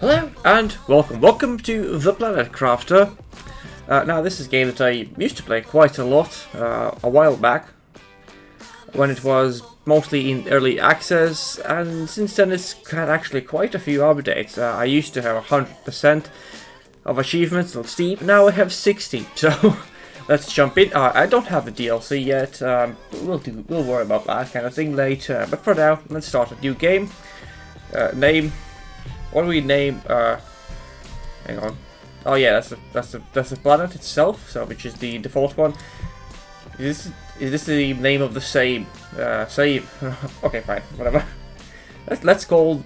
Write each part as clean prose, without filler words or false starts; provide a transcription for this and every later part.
Hello and welcome to The Planet Crafter. Now this is a game that I used to play quite a lot a while back, when it was mostly in early access, and since then it's had actually quite a few updates. I used to have 100% of achievements on Steam, now I have 60, so let's jump in. I don't have the DLC yet, we'll worry about that kind of thing later, but for now, let's start a new game. Name. What do we name? Hang on. Oh yeah, that's the planet itself. So which is the default one. Is this the name of the save? Save. Okay, fine, whatever. Let's call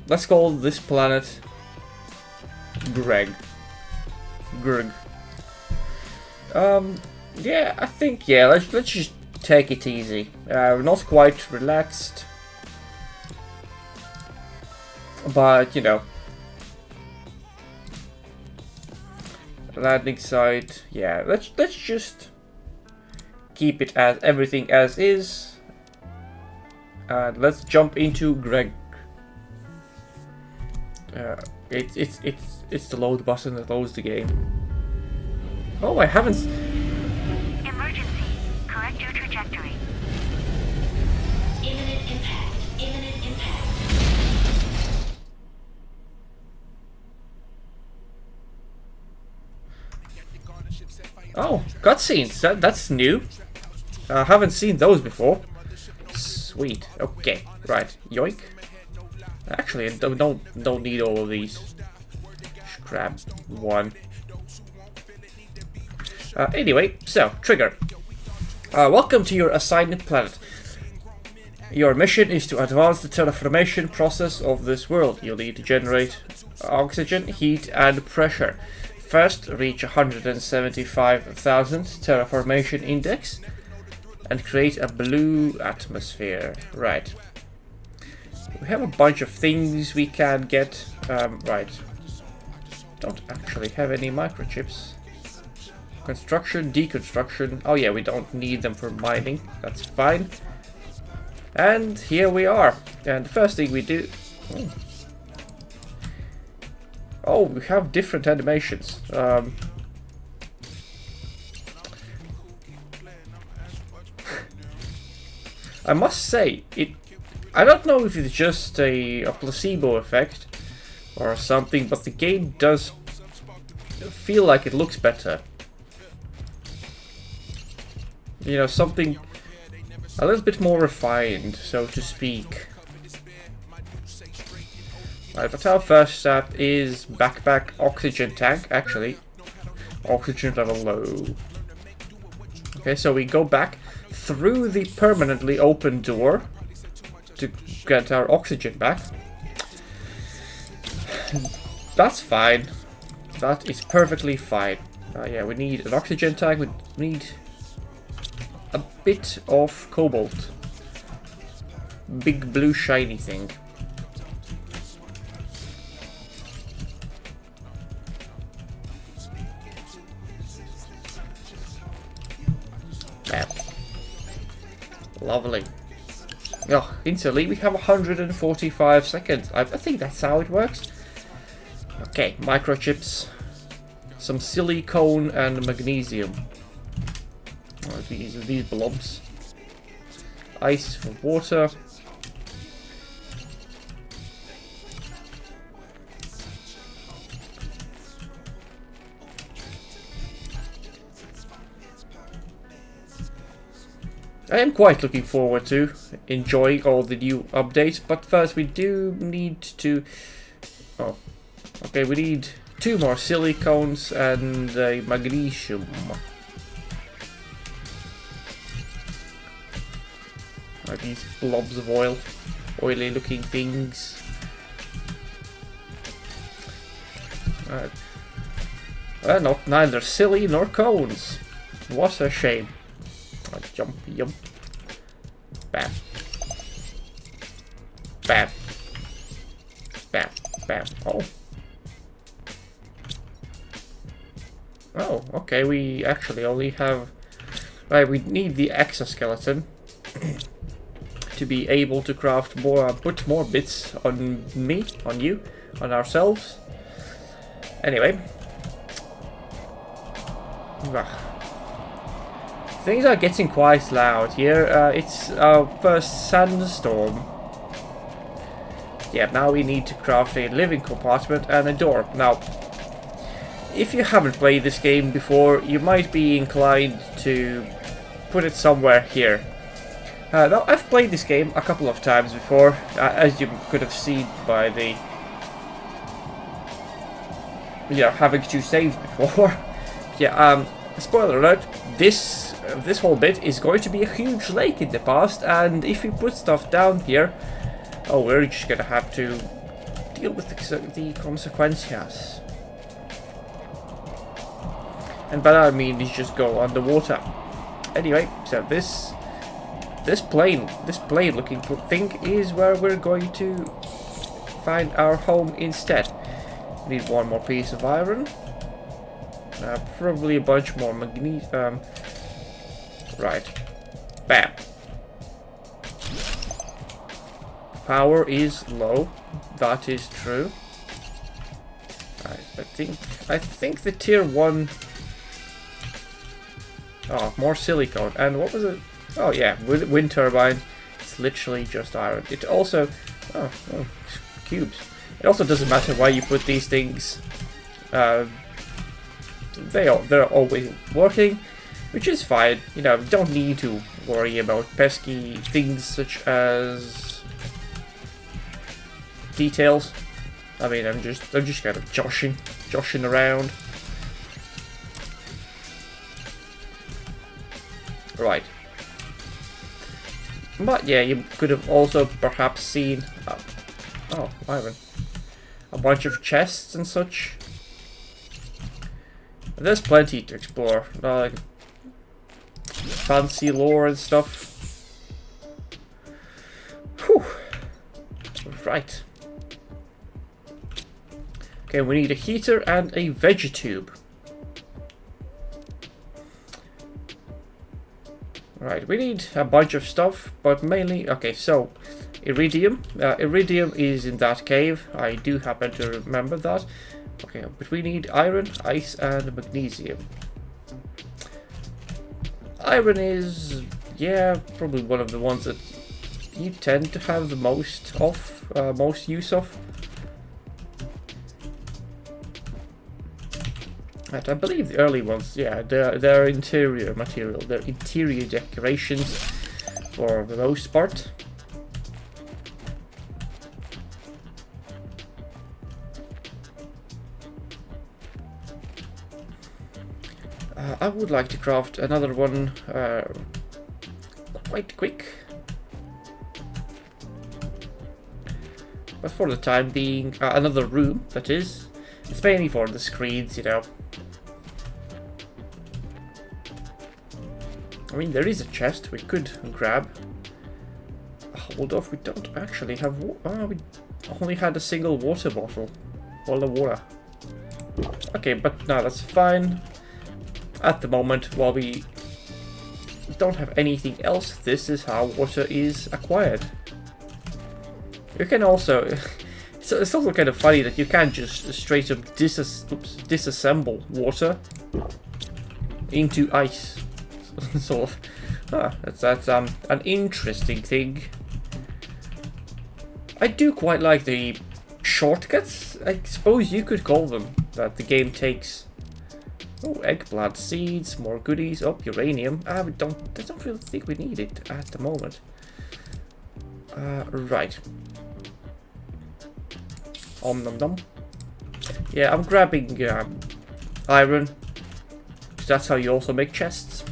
this planet Greg. Yeah, I think let's just take it easy. We're not quite relaxed. But, you know, landing site, yeah, let's just keep it as everything as is. And let's jump into Greg. It's the load button that loads the game. Oh, I haven't. Emergency. Correct your trajectory. Imminent impact. Imminent impact. Oh, cutscenes. That's new. I haven't seen those before. Sweet. Okay. Right. Yoink. Actually, I don't need all of these. Scrap one. Anyway, so trigger. Welcome to your assigned planet. Your mission is to advance the terraformation process of this world. You'll need to generate oxygen, heat, and pressure. First, reach 175,000 terraformation index and create a blue atmosphere. Right. We have a bunch of things we can get. Right. Don't actually have any microchips. Construction, deconstruction. Oh yeah, we don't need them for mining. That's fine. And here we are. And the first thing we do... Oh, we have different animations. I must say, I don't know if it's just a placebo effect or something, but the game does feel like it looks better. You know, something a little bit more refined, so to speak. Right, but our first step is backpack oxygen tank, actually. Oxygen level low. Okay, so we go back through the permanently open door to get our oxygen back. That's fine. That is perfectly fine. Yeah, we need an oxygen tank, we need a bit of cobalt. Big blue shiny thing. Lovely. Oh, instantly we have 145 seconds. I think that's how it works. Okay, microchips, some silicone and magnesium. Oh, these blobs. Ice for water. I am quite looking forward to enjoying all the new updates, but first we do need to... Oh, okay, we need 2 more silicones and a magnesium. These blobs of oil, oily looking things. Not neither silly nor cones. What a shame. Jump. Bam. Bam. Bam. Bam. Oh. Oh, okay, we actually only have... Right, we need the exoskeleton. to be able to craft more, put more bits on me, on you, on ourselves. Anyway. Things are getting quite loud here. It's our first sandstorm. Yeah, now we need to craft a living compartment and a door. Now, if you haven't played this game before, you might be inclined to put it somewhere here. Now, I've played this game a couple of times before, as you could have seen by the, having two saves before. Yeah, spoiler alert, this whole bit is going to be a huge lake in the past, and if we put stuff down here, oh, we're just gonna have to deal with the consequences. And by that I mean is just go underwater. Anyway, so this plain looking thing is where we're going to find our home instead. We need one more piece of iron. Probably a bunch more magnesium. Right. Bam. Power is low. That is true. I think the tier 1. Oh, more silicone. And what was it? Oh yeah, wind turbine. It's literally just iron. It also oh cubes. It also doesn't matter why you put these things. They're always working, which is fine. You know, don't need to worry about pesky things such as details. I mean, I'm just kind of joshing around. Right. But yeah, you could have also perhaps seen oh, iron. A bunch of chests and such. There's plenty to explore, like fancy lore and stuff. Whew. Right. Okay, we need a heater and a vegetube. Right, we need a bunch of stuff, but mainly... Okay, so, iridium. Iridium is in that cave. I do happen to remember that. Okay, but we need iron, ice, and magnesium. Iron is, yeah, probably one of the ones that you tend to have the most use of. And I believe the early ones, yeah, they're interior material, they're interior decorations for the most part. I would like to craft another one quite quick. But for the time being, another room, that is. It's mainly for the screens, you know. I mean, there is a chest we could grab. Hold off, we don't actually have we only had a single water bottle. All the water. Okay, but no, that's fine. At the moment, while we don't have anything else, this is how water is acquired. You can also... it's also kind of funny that you can't just straight up disassemble water into ice. Sort of. That's an interesting thing. I do quite like the shortcuts, I suppose you could call them, that the game takes. Oh, eggplant seeds, more goodies. Oh, uranium. I don't really think we need it at the moment. Right. Nom nom. Yeah, I'm grabbing iron. That's how you also make chests.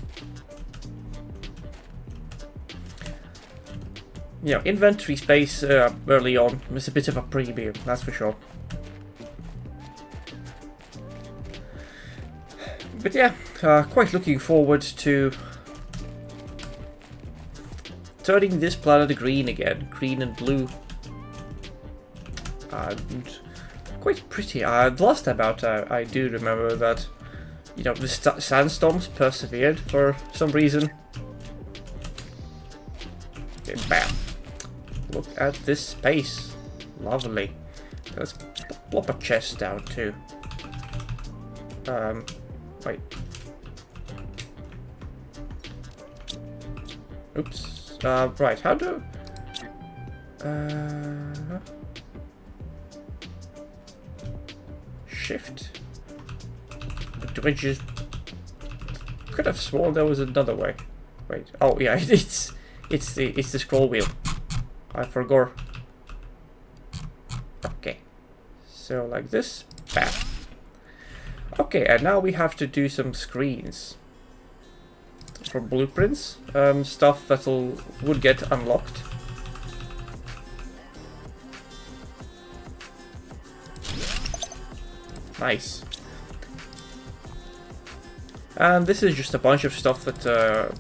You know, inventory space early on is a bit of a premium, that's for sure. But yeah, quite looking forward to turning this planet green again, green and blue. And quite pretty. The last time out, I do remember that, you know, the sandstorms persevered for some reason. Okay, bam. look at this space. Lovely. Let's plop a chest down too. Wait. Oops. Right, how do... Shift? Do I just... Could have sworn there was another way. Wait. Oh yeah, it's the scroll wheel. I forgot. Okay. So like this. Bam. Okay, and now we have to do some screens. For blueprints. Stuff that would get unlocked. Nice. And this is just a bunch of stuff that,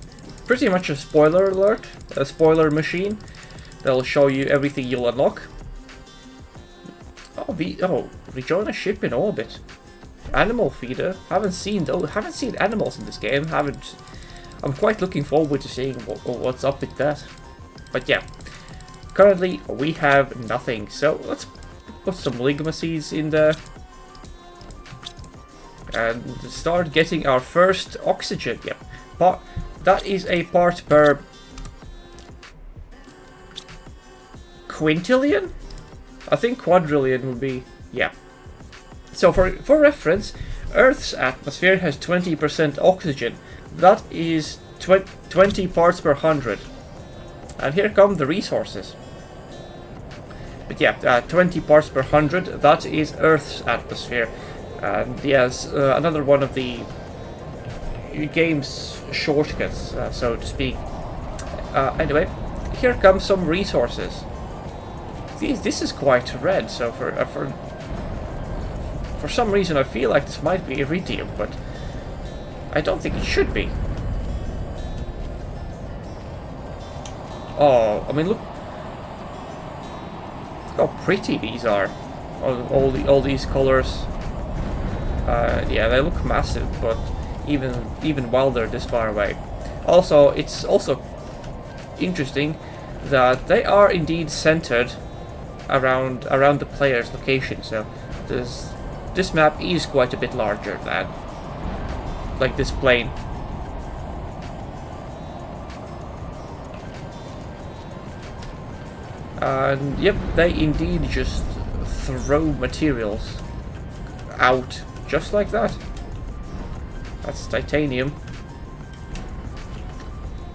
pretty much a spoiler alert, a spoiler machine. That'll show you everything you'll unlock. Oh, rejoin a ship in orbit. Animal feeder. Haven't seen animals in this game. I'm quite looking forward to seeing what's up with that. But yeah, currently we have nothing. So let's put some ligma seeds in there. And start getting our first oxygen. Yep. But that is a part per quintillion? I think quadrillion would be, yeah. So for reference, Earth's atmosphere has 20% oxygen. That is 20 parts per 100. And here come the resources. But yeah, 20 parts per 100, that is Earth's atmosphere. And yes, another one of the game's shortcuts, so to speak. Anyway, here comes some resources. This is quite red, so for some reason I feel like this might be iridium, but I don't think it should be. Oh, I mean, look how pretty these are. All these colors. Yeah, they look massive, but even while they're this far away. Also, it's also interesting that they are indeed centered around the player's location. So this map is quite a bit larger than like this plane. And yep, they indeed just throw materials out just like that. That's titanium.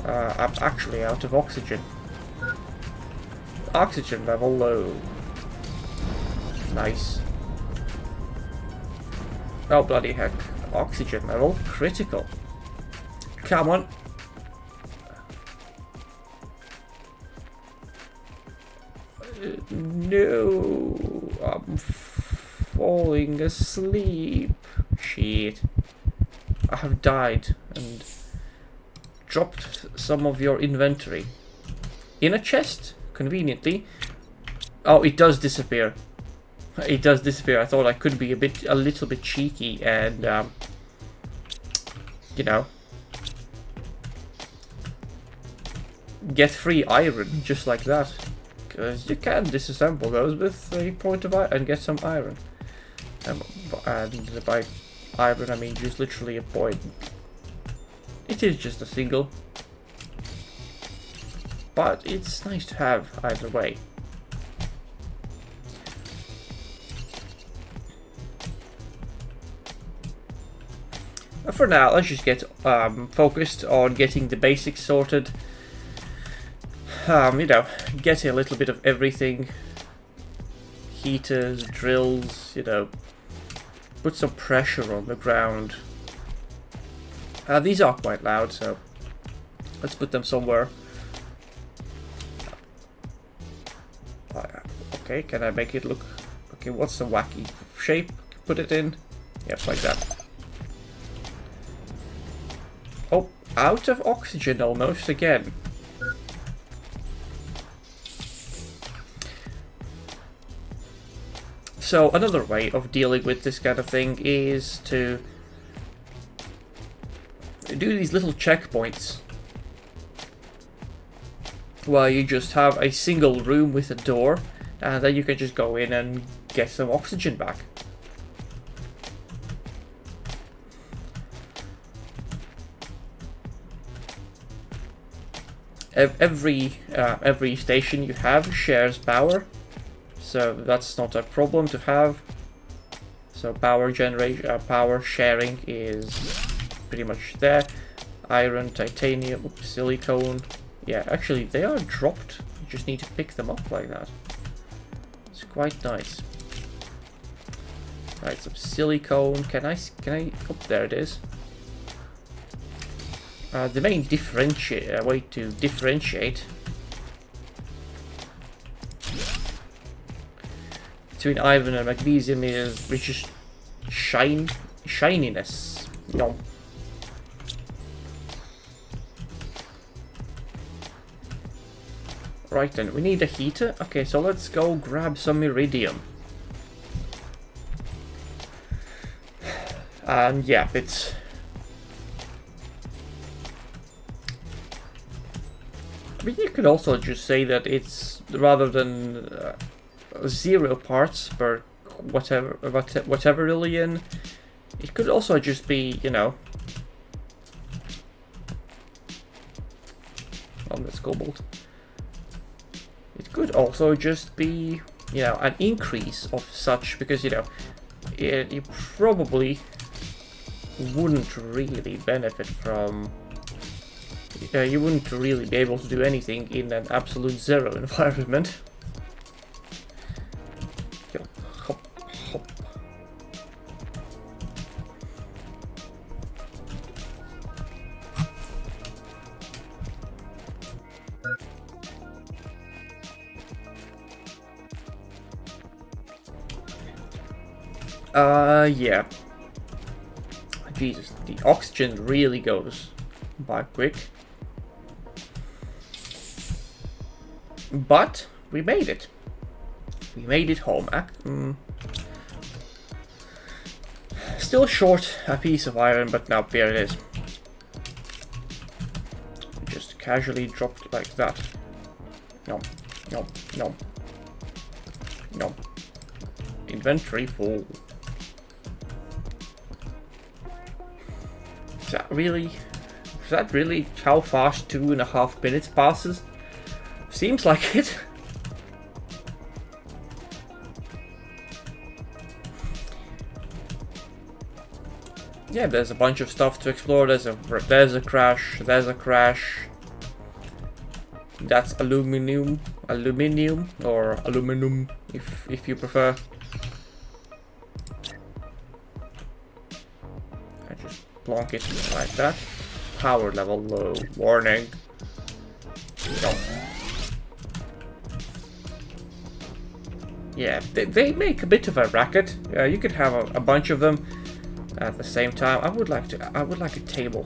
I'm actually out of oxygen. Oxygen level low. Nice. Oh bloody heck. Oxygen level critical. Come on. No. I'm falling asleep. Shit. I have died and dropped some of your inventory. In a chest, conveniently. Oh, it does disappear. It does disappear. I thought I could be a little bit cheeky and, you know, get free iron just like that. Because you can disassemble those with a point of iron and get some iron. And by iron I mean just literally a point. It is just a single. But it's nice to have either way. For now, let's just get focused on getting the basics sorted. You know, getting a little bit of everything. Heaters, drills, you know, put some pressure on the ground. These are quite loud, so let's put them somewhere. Okay, can I make it look... Okay, what's the wacky shape? Put it in. Yep, like that. Oh, out of oxygen almost again. So another way of dealing with this kind of thing is to do these little checkpoints. where you just have a single room with a door, and then you can just go in and get some oxygen back. Every station you have shares power, so that's not a problem to have. So power generation, power sharing is pretty much there. Iron, titanium, oops, silicone. Yeah, actually they are dropped. You just need to pick them up like that. It's quite nice. Right, some silicone. Can I? Oh, there it is. The main way to differentiate between iron and magnesium is just shininess. No. Right then, we need a heater. Okay, so let's go grab some iridium. And yeah, it's... I mean, you could also just say that it's, rather than 0 parts per whatever billion, it could also just be, you know... Oh, that's cobalt. It could also just be, you know, an increase of such, because, you know, you probably wouldn't really benefit from... you wouldn't really be able to do anything in an absolute 0 environment. Hop, hop. Yeah. Jesus, the oxygen really goes by quick. But we made it. We made it home. Still short a piece of iron, but now here it is. Just casually dropped like that. No, no, no, no. Inventory full. Is that really how fast 2.5 minutes passes? Seems like it. Yeah, there's a bunch of stuff to explore. There's a crash. There's a crash. That's aluminium, or aluminum, if you prefer. I just plonk it like that. Power level low. Warning. No. Yeah, they make a bit of a racket. You could have a bunch of them at the same time. I would like a table.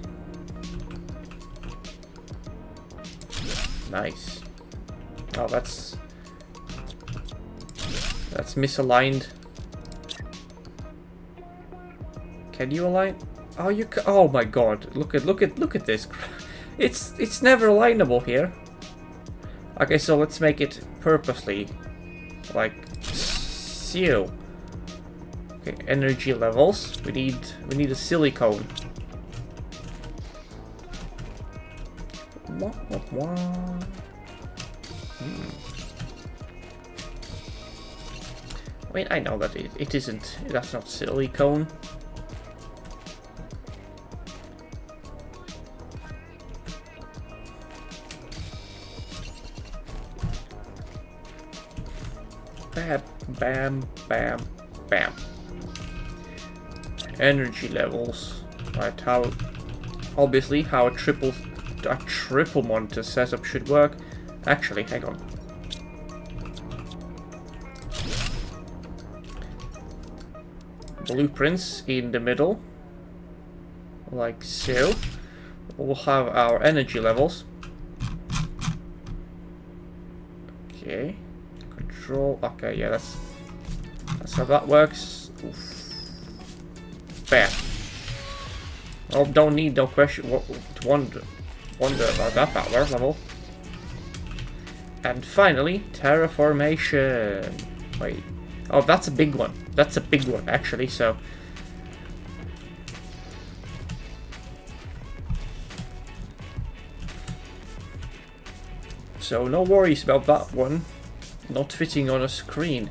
Nice. Oh, that's misaligned. Can you align? Oh, you can. Oh my God! Look at this. It's never alignable here. Okay, so let's make it purposely like so. Okay, energy levels. We need a silicone. Wait, I know that it isn't. That's not silicone. Bam, bam, bam, bam. Energy levels. Right, how obviously how a triple monitor setup should work. Actually, hang on. Blueprints in the middle, like so. We'll have our energy levels. Okay, control. Okay, yeah, that's how that works. Oof. Bam. Oh, don't need no question to wonder about that power level. And finally, terraformation. Wait. Oh, that's a big one. That's a big one, actually, so... So, no worries about that one not fitting on a screen.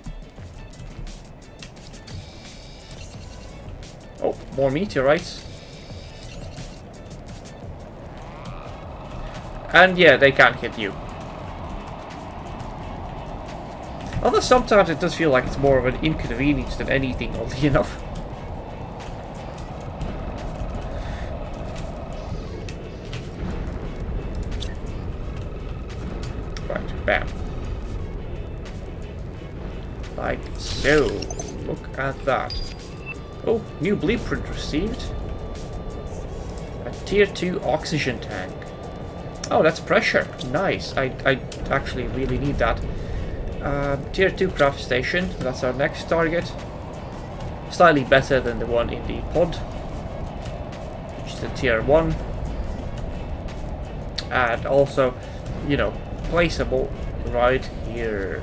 Oh, more meteorites. And yeah, they can't hit you. Although sometimes it does feel like it's more of an inconvenience than anything, oddly enough. Right, bam. Like so. Look at that. Oh, new blueprint received. A tier 2 oxygen tank. Oh, that's pressure. Nice. I actually really need that. Tier 2 craft station, that's our next target. Slightly better than the one in the pod, which is the tier 1. And also, you know, placeable right here.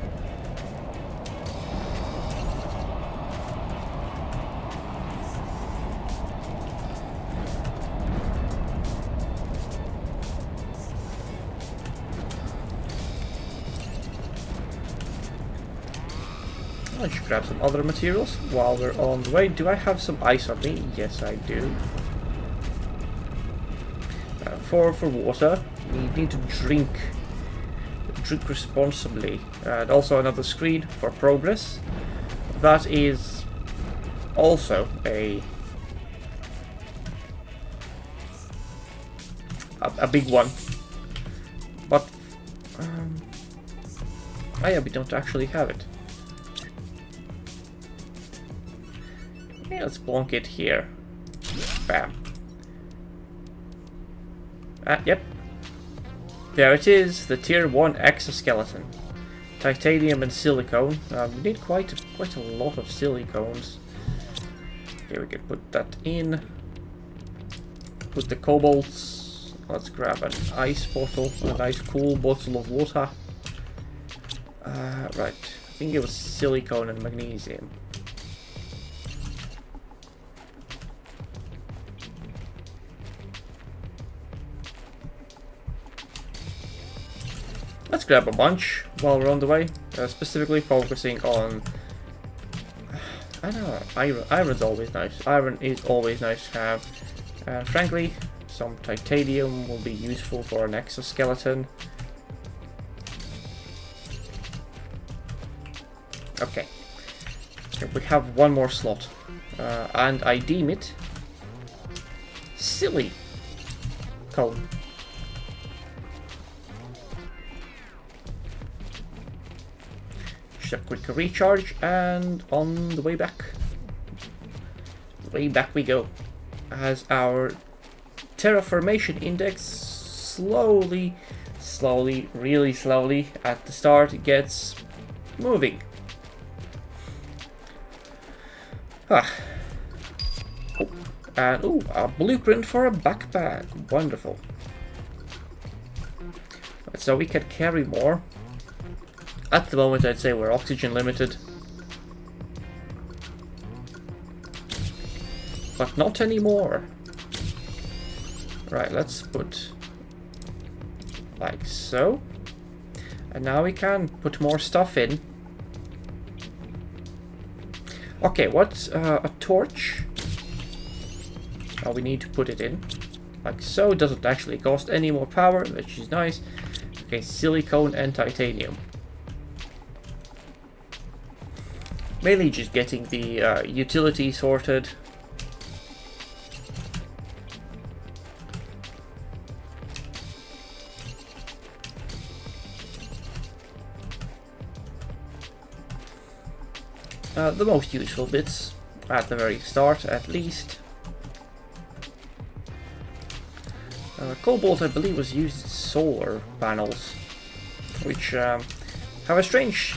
I should grab some other materials while we're on the way. Do I have some ice on me? Yes, I do. For water, we need to drink responsibly. And also another screen for progress. That is also a big one. But oh yeah, we don't actually have it. Okay, let's plonk it here. Bam. Yep. There it is, the tier 1 exoskeleton. Titanium and silicone. We need quite a lot of silicones. Okay, we can put that in. Put the cobalts. Let's grab an ice bottle, a nice cool bottle of water. Right, I think it was silicone and magnesium. Let's grab a bunch while we're on the way, specifically focusing on, I don't know, iron. Iron's always nice. Iron is always nice to have. And frankly, some titanium will be useful for an exoskeleton. Okay, we have one more slot, and I deem it silly cone. A quick recharge, and on the way back we go, as our terraformation index slowly, really slowly at the start gets moving. Oh, and a blueprint for a backpack. Wonderful. So we can carry more. At the moment, I'd say we're oxygen limited. But not anymore. Right, let's put like so. And now we can put more stuff in. Okay, what's a torch? Oh, we need to put it in. Like so, it doesn't actually cost any more power, which is nice. Okay, silicone and titanium. Mainly just getting the utility sorted. The most useful bits at the very start, at least. Cobalt, I believe, was used in solar panels, which have a strange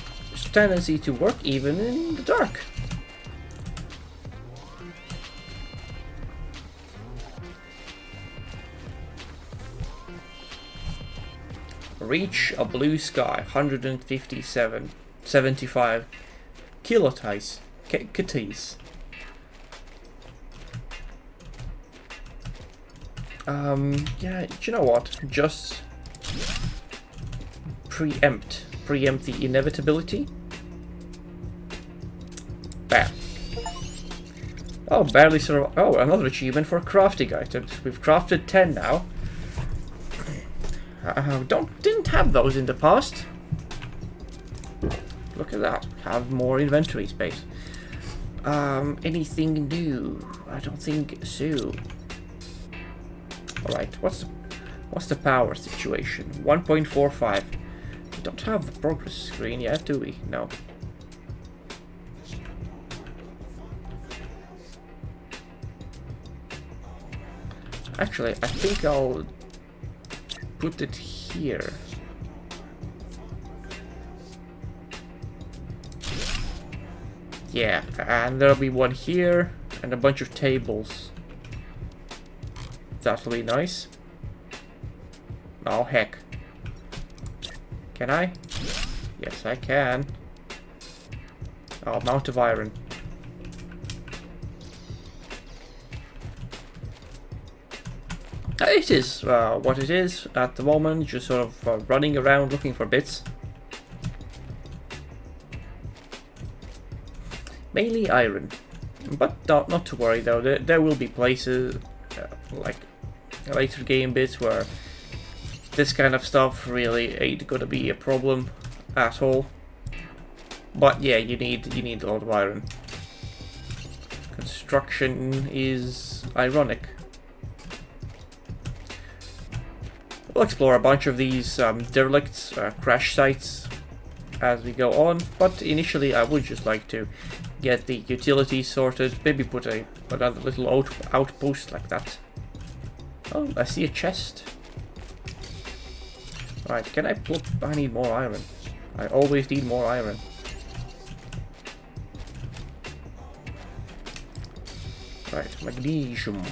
tendency to work even in the dark. reach a blue sky. 175 kilotis. Kitties. Yeah, do you know what? Just preempt the inevitability. Bam. Oh, barely survived. Oh, another achievement for crafting items. We've crafted 10 now. Didn't have those in the past. Look at that. Have more inventory space. Anything new? I don't think so. Alright, what's the power situation? 1.45. We don't have the progress screen yet, do we? No. Actually, I think I'll put it here. Yeah, and there'll be one here and a bunch of tables. That'll be nice. Oh heck. Can I? Yes, I can. Oh, Mount of Iron. It is what it is at the moment, just sort of running around looking for bits. Mainly iron. But not to worry though, there will be places like later game bits where this kind of stuff really ain't gonna be a problem at all. But yeah, you need a lot of iron. Construction is ironic. We'll explore a bunch of these derelicts, crash sites as we go on, but initially I would just like to get the utilities sorted, maybe put another little outpost like that. Oh, I see a chest. Right, can I put... I need more iron. I always need more iron. Right, magnesium.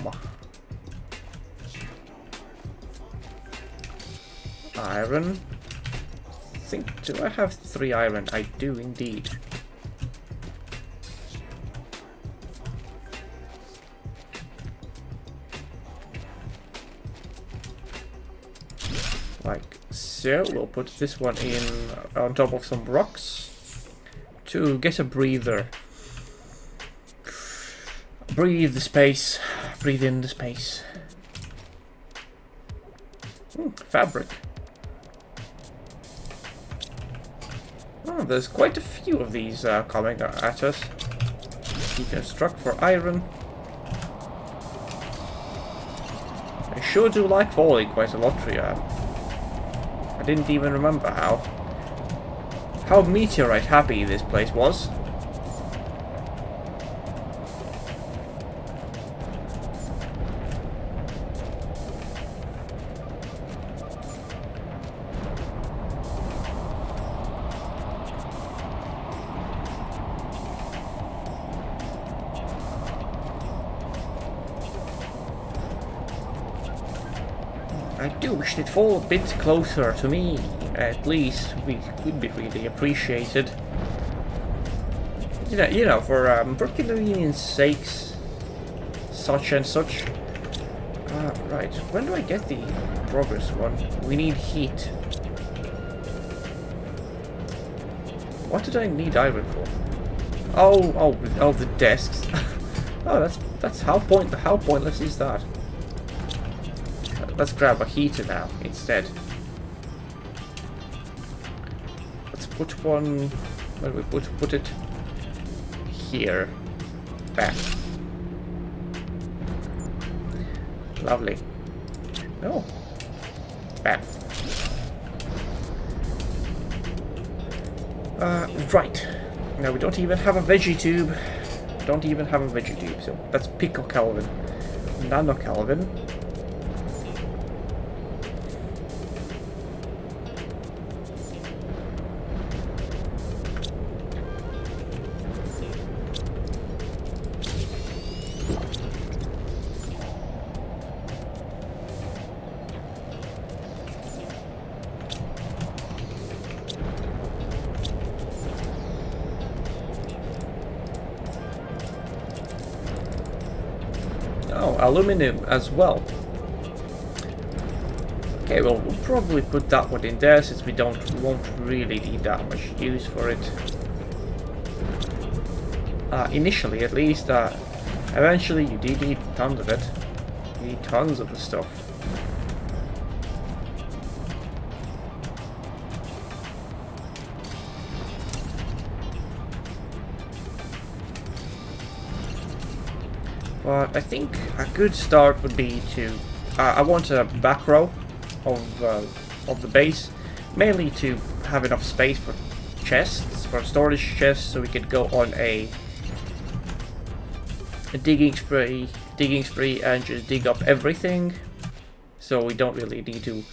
Iron. Do I have 3 iron? I do indeed. Like so, we'll put this one in on top of some rocks to get a breather. Breathe the space. Breathe in the space. Fabric. Oh, there's quite a few of these coming at us. Deconstruct for iron. I sure do like falling quite a lot here. I didn't even remember how meteorite happy this place was. I do wish they'd fall a bit closer to me, at least. We could be really appreciated. You know, for convenience sakes, such and such. Right, when do I get the progress one? We need heat. What did I need iron for? Oh, the desks. Oh, that's how pointless is that? Let's grab a heater now instead. Let's put one. Where do we put it? Here. Back. Lovely. Oh. Back. Right. Now we don't even have a veggie tube. So that's pico Kelvin. Nano Kelvin. aluminum as well. Okay, well, we'll probably put that one in there since we won't really need that much use for it. Initially, at least. Eventually, you do need tons of it. You need tons of the stuff. But I think a good start would be to... I want a back row of the base, mainly to have enough space for chests, for storage chests, so we could go on a digging spree and just dig up everything. So we don't really need to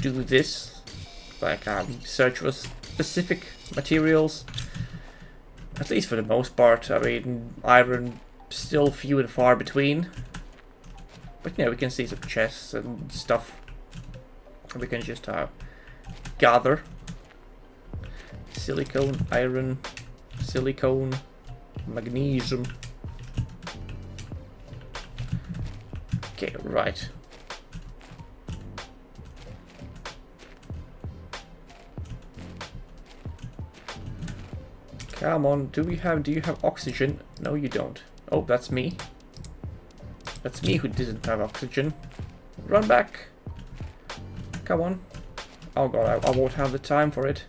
do this, like search for specific materials. At least for the most part. I mean, iron still few and far between. But yeah, we can see some chests and stuff. We can just gather. Silicone, iron, silicone, magnesium. Okay, right. Come on, do you have oxygen? No, you don't. Oh, that's me. That's me who doesn't have oxygen. Run back. Come on. Oh god, I won't have the time for it.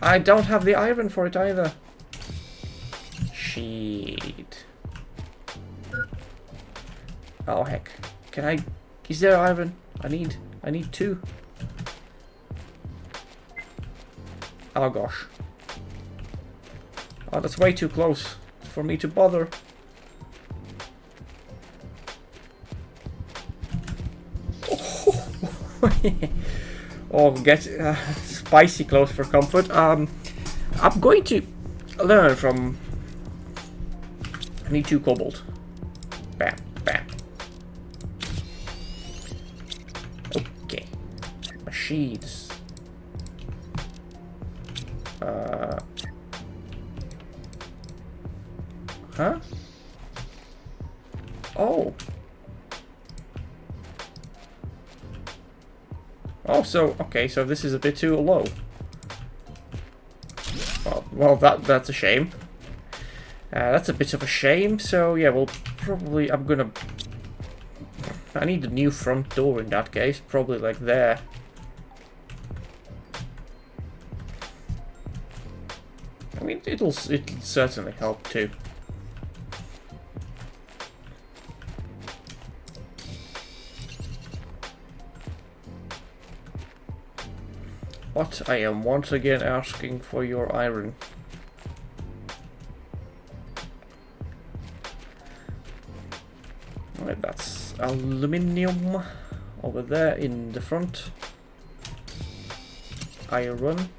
I don't have the iron for it either. Shit. Oh heck. Can I... Is there iron? I need 2. Oh gosh. Oh, that's way too close for me to bother. Oh, get spicy close for comfort. I'm going to learn from... I need 2 cobalt. Bam, bam. Okay. Machines. Huh? Oh. Oh, so, okay, so this is a bit too low. Well, that's a shame. That's a bit of a shame, so yeah, well, probably I need a new front door in that case, probably like there. I mean, it'll certainly help too. But I am once again asking for your iron. Alright, that's aluminium over there in the front. Iron.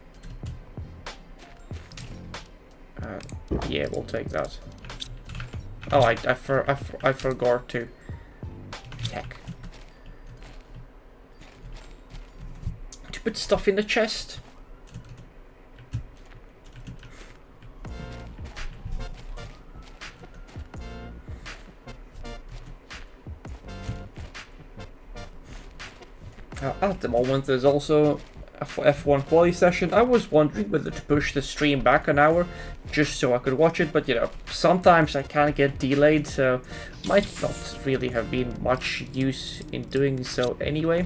Yeah, we'll take that. Oh, I forgot to. Heck. Put stuff in the chest. At the moment, there's also a F1 quali session. I was wondering whether to push the stream back an hour just so I could watch it, but you know, sometimes I can get delayed, so might not really have been much use in doing so anyway.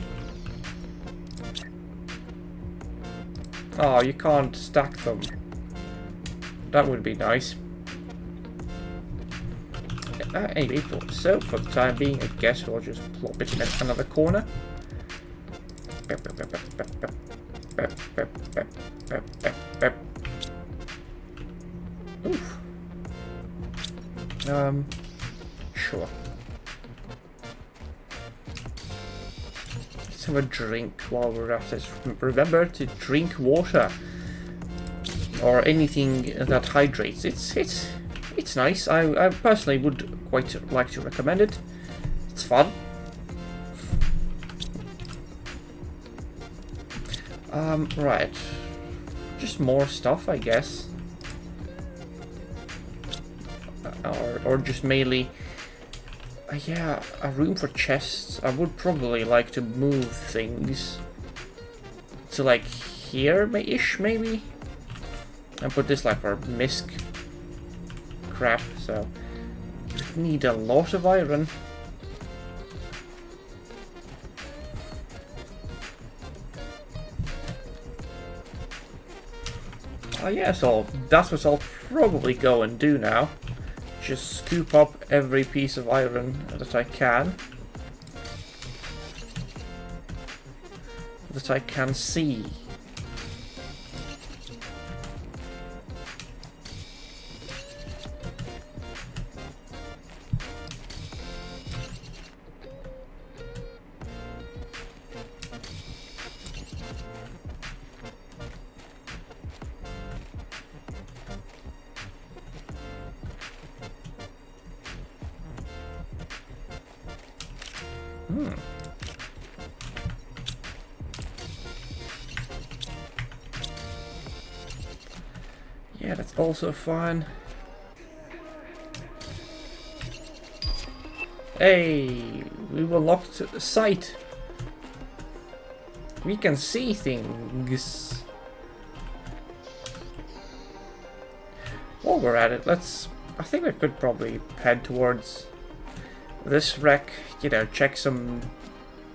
Oh, you can't stack them. That would be nice. Anyway, so for the time being, I guess we'll just plop it in another corner. Oof. Sure. Let's have a drink while we're at it. Remember to drink water or anything that hydrates. It's nice. I personally would quite like to recommend it. It's fun. Right. Just more stuff, I guess. Or just mainly Yeah, a room for chests. I would probably like to move things to like here-ish maybe? And put this like for misc crap, so need a lot of iron. Oh yeah, so that's what I'll probably go and do now. Just scoop up every piece of iron that I can. That I can see. Yeah, that's also fine. Hey, we've unlocked sight. We can see things. While we're at it, I think we could probably head towards this wreck, you know, check some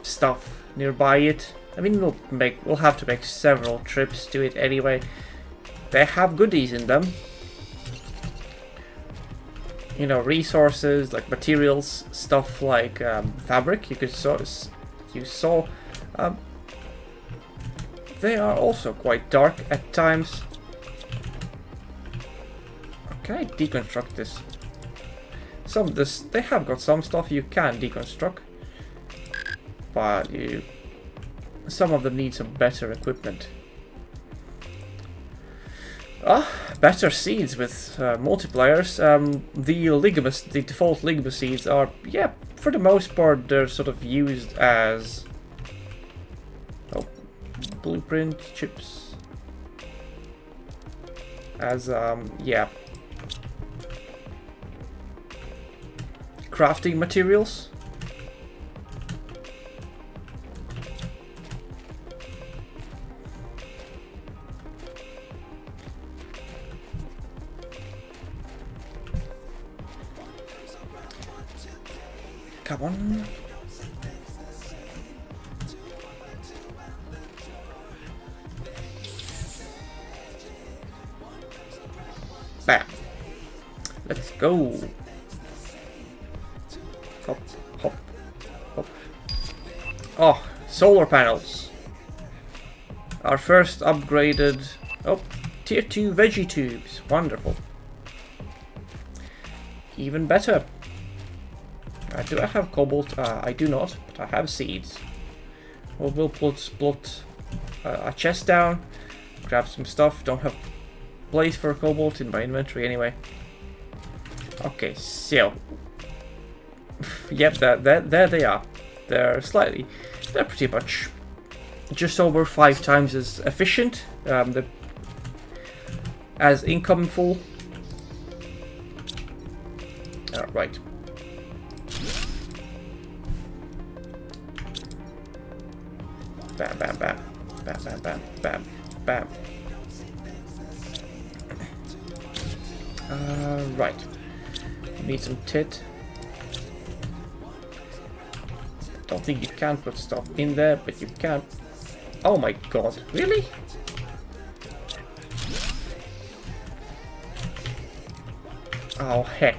stuff nearby it. I mean, we'll have to make several trips to it anyway. They have goodies in them. You know, resources like materials, stuff like fabric. You saw. They are also quite dark at times. Okay, deconstruct this. They have got some stuff you can deconstruct, but some of them need some better equipment. Better seeds with multipliers. The default ligma seeds are, yeah, for the most part, they're sort of used as blueprint chips. As yeah, crafting materials. Come on. Bam. Let's go. Hop, hop, hop. Oh, solar panels. Our first upgraded... Oh, tier 2 veggie tubes. Wonderful. Even better. Do I have cobalt? I do not, but I have seeds. Well, we'll put a chest down, grab some stuff. Don't have place for cobalt in my inventory anyway. Okay, so yep, there they are. They're pretty much just over 5 times as efficient. As income full. Right. Bam, bam, bam, bam, bam, bam, bam, bam. Right. Need some tit. Don't think you can put stuff in there, but you can. Oh my god, really? Oh heck,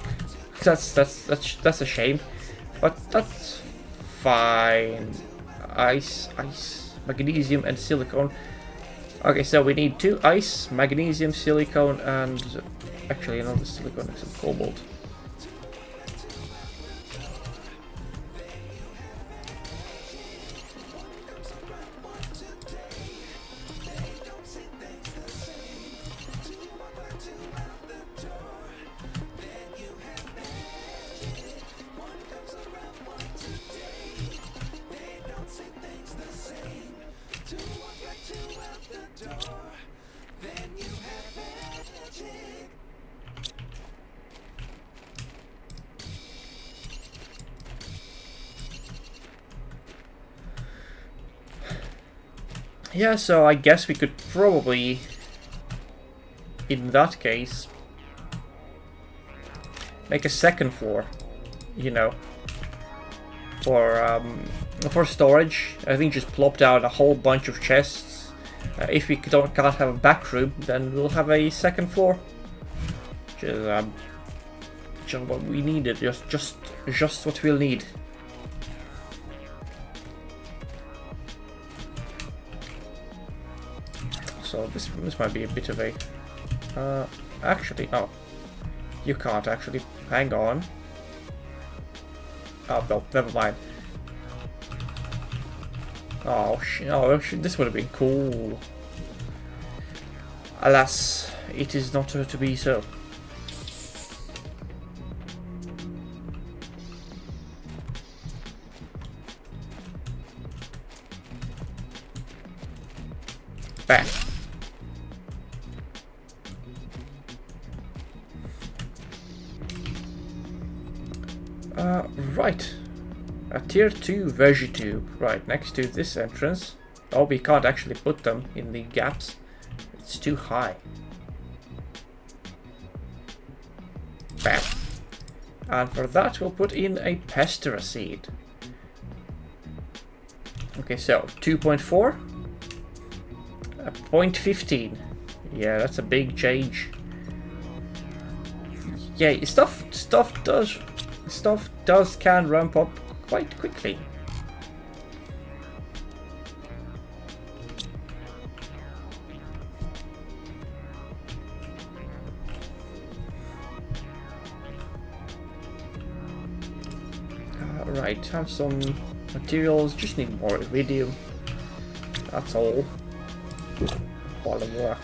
that's a shame, but that's fine. Ice, magnesium, and silicone. Okay, so we need 2 ice, magnesium, silicone, and actually another silicone and some cobalt. Yeah, so I guess we could probably, in that case, make a second floor, you know, for storage. I think just plop down a whole bunch of chests. If we can't have a back room, then we'll have a second floor. Just what we needed, just what we'll need. So this might be a bit of a actually, oh, you can't actually. Hang on. Oh no, never mind. Oh, this would have been cool. Alas, it is not to be so. Bam. Right. A tier 2 veggie tube, right next to this entrance. Oh, we can't actually put them in the gaps. It's too high. Bam. And for that we'll put in a pestera seed. Okay, so 2.4. 0.15. Yeah, that's a big change. Yeah, stuff can ramp up quite quickly. Right, have some materials, just need more iridium. That's all. Polymer.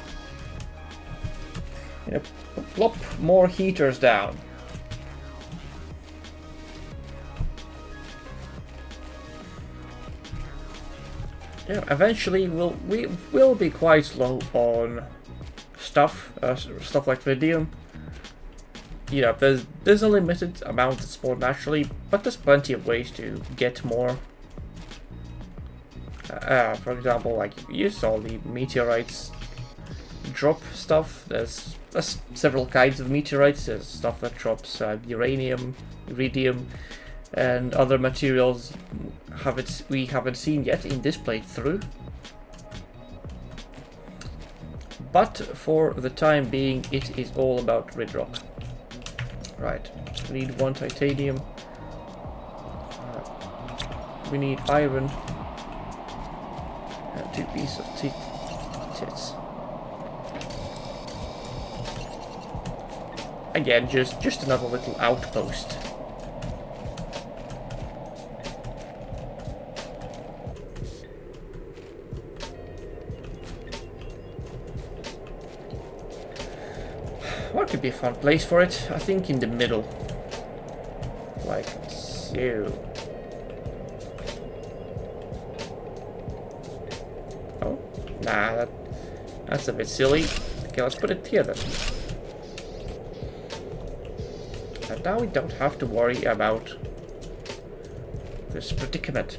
Yep, plop more heaters down. Yeah, eventually we will be quite low on stuff like iridium. Yeah, there's a limited amount that spawn naturally, but there's plenty of ways to get more. For example, like you saw the meteorites drop stuff. There's several kinds of meteorites. There's stuff that drops uranium, iridium, and other materials we haven't seen yet in this playthrough. But for the time being, it is all about red rock. Right, we need 1 titanium. We need iron. And 2 pieces of tits. Again, just another little outpost. What could be a fun place for it? I think in the middle. Like so. Oh, nah, that's a bit silly. Okay, let's put it here then. And now we don't have to worry about this predicament.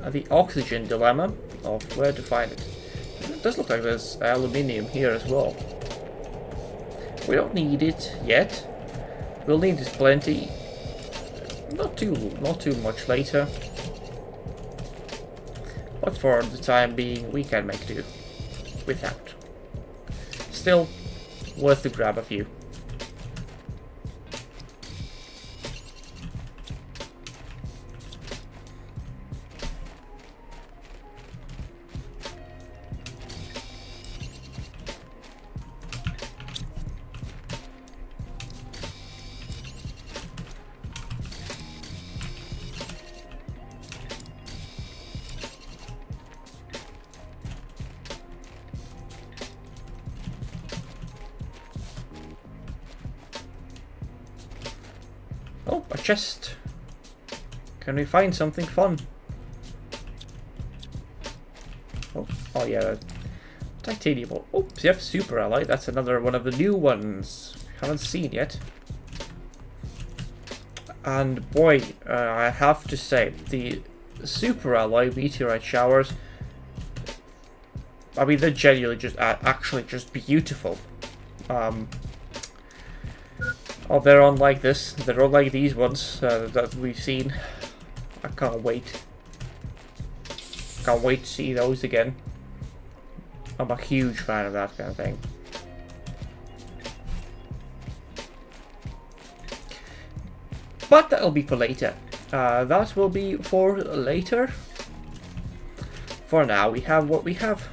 The oxygen dilemma of where to find it. It does look like there's aluminium here as well. We don't need it yet. We'll need it plenty. Not too much later. But for the time being, we can make do without. Still, worth to grab a few. Oh, a chest. Can we find something fun? Oh yeah, titanium. Oh, yep, super alloy. That's another one of the new ones. Haven't seen yet. And boy, I have to say, the super alloy meteorite showers. I mean, they're genuinely just actually just beautiful. Oh, they're unlike this. They're unlike these ones that we've seen. I can't wait. Can't wait to see those again. I'm a huge fan of that kind of thing. But that'll be for later. That will be for later. For now, we have what we have.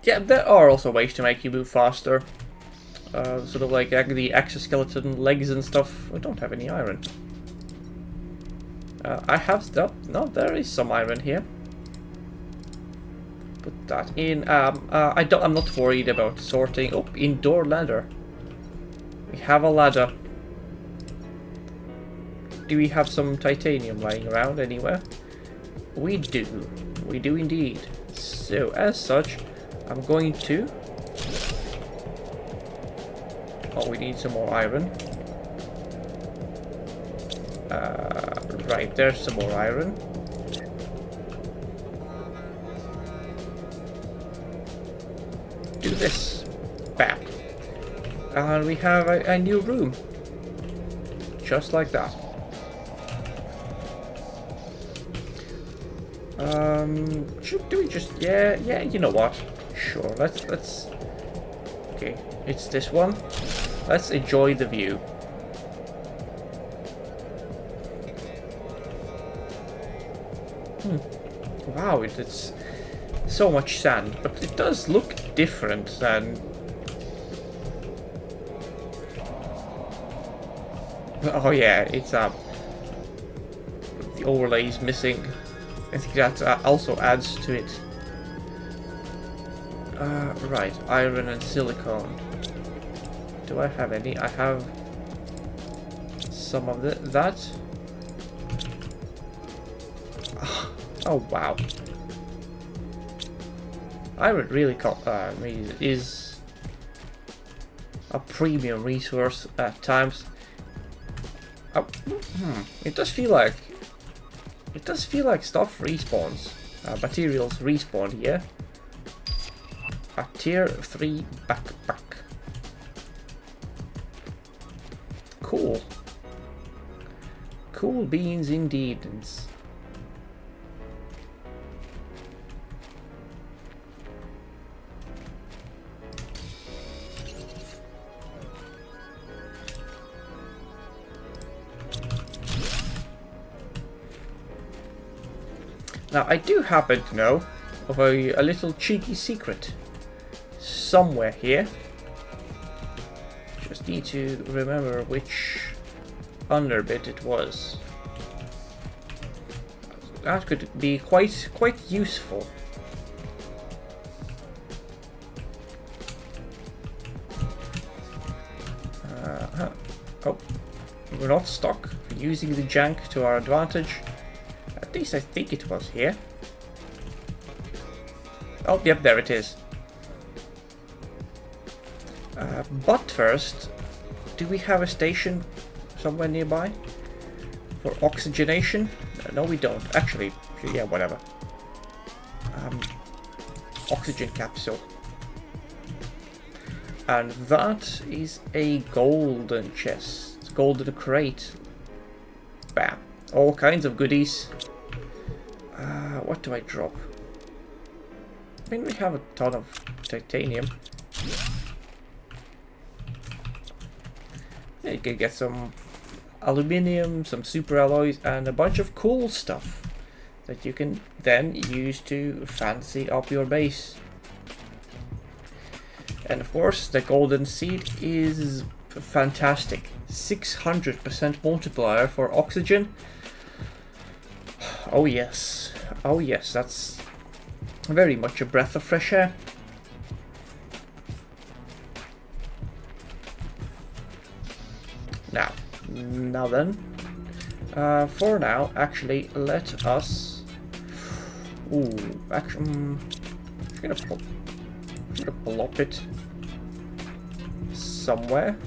Yeah, there are also ways to make you move faster. Sort of like the exoskeleton legs and stuff. I don't have any iron. I have stuff. No, there is some iron here. Put that in. I'm not worried about sorting. Oh, indoor ladder. We have a ladder. Do we have some titanium lying around anywhere? We do. We do indeed. So, as such, I'm going to... Oh, we need some more iron. Right, there's some more iron. Do this. Bam. And we have a new room. Just like that. Do we just... Yeah, you know what? Sure, let's... Okay, it's this one. Let's enjoy the view. Wow, it's so much sand, but it does look different than... Oh yeah, it's the overlay is missing. I think that also adds to it. Right, iron and silicone. Do I have any? I have some of that. Oh wow. Iron really is a premium resource at times. It does feel like stuff respawns. Materials respawn here. A tier 3 backpack. Cool. Cool beans indeed. Now, I do happen to know of a little cheeky secret somewhere here. Just need to remember which underbit it was. That could be quite useful. Oh, we're not stuck. We're using the jank to our advantage. At least I think it was here. Oh, yep, there it is. But first, do we have a station somewhere nearby for oxygenation? No, we don't. Actually, yeah, whatever. Oxygen capsule. And that is a golden chest. Golden crate. Bam. All kinds of goodies. What do I drop? I mean, we have a ton of titanium. Yeah, you can get some aluminium, some super alloys, and a bunch of cool stuff that you can then use to fancy up your base. And of course, the golden seed is Fantastic. 600% multiplier for oxygen. Oh yes. Oh yes, that's very much a breath of fresh air. Now then, for now, actually, let us. Ooh, actually, I'm gonna plop it somewhere,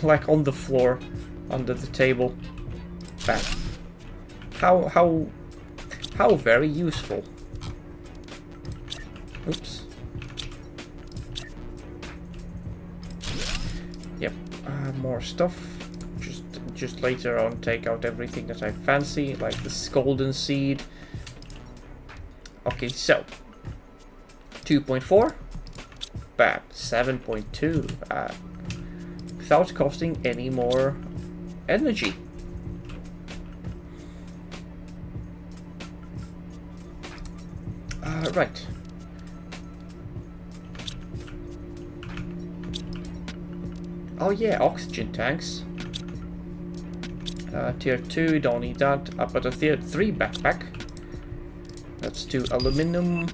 like on the floor, under the table. Bam. How very useful. Oops. Yep. More stuff. Just later on, take out everything that I fancy, like this golden seed. Okay, so 2.4, bam, 7.2, without costing any more energy. Right. Oh yeah, oxygen tanks. Tier 2, don't need that. But a tier 3 backpack. Let's do aluminum,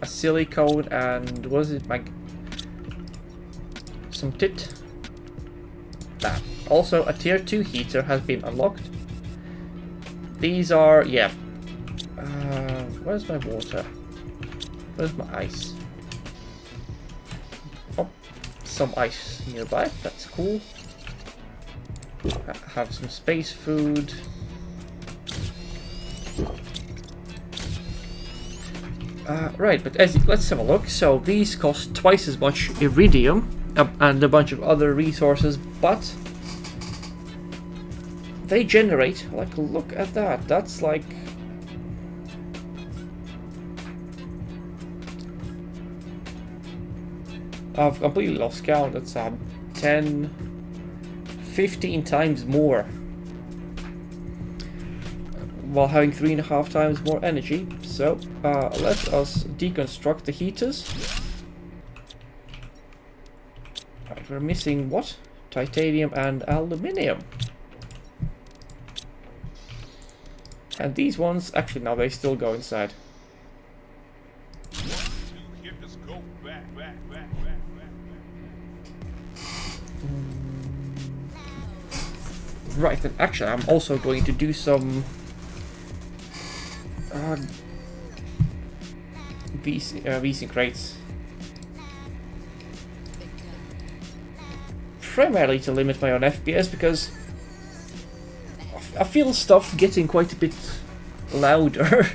a silicone, and was it some tit? That. Also, a tier 2 heater has been unlocked. These are, yeah. Where's my water? Where's my ice? Oh, some ice nearby. That's cool. Have some space food. Right, but let's have a look. So these cost twice as much iridium and a bunch of other resources, but they generate, like, look at that. That's like I've completely lost count. That's 10, 15 times more, while having 3.5 times more energy. So let us deconstruct the heaters. Right, we're missing what? Titanium and aluminium. And these ones, actually no, they still go inside. Right, and actually I'm also going to do some VC crates. Primarily to limit my own FPS, because I feel stuff getting quite a bit louder.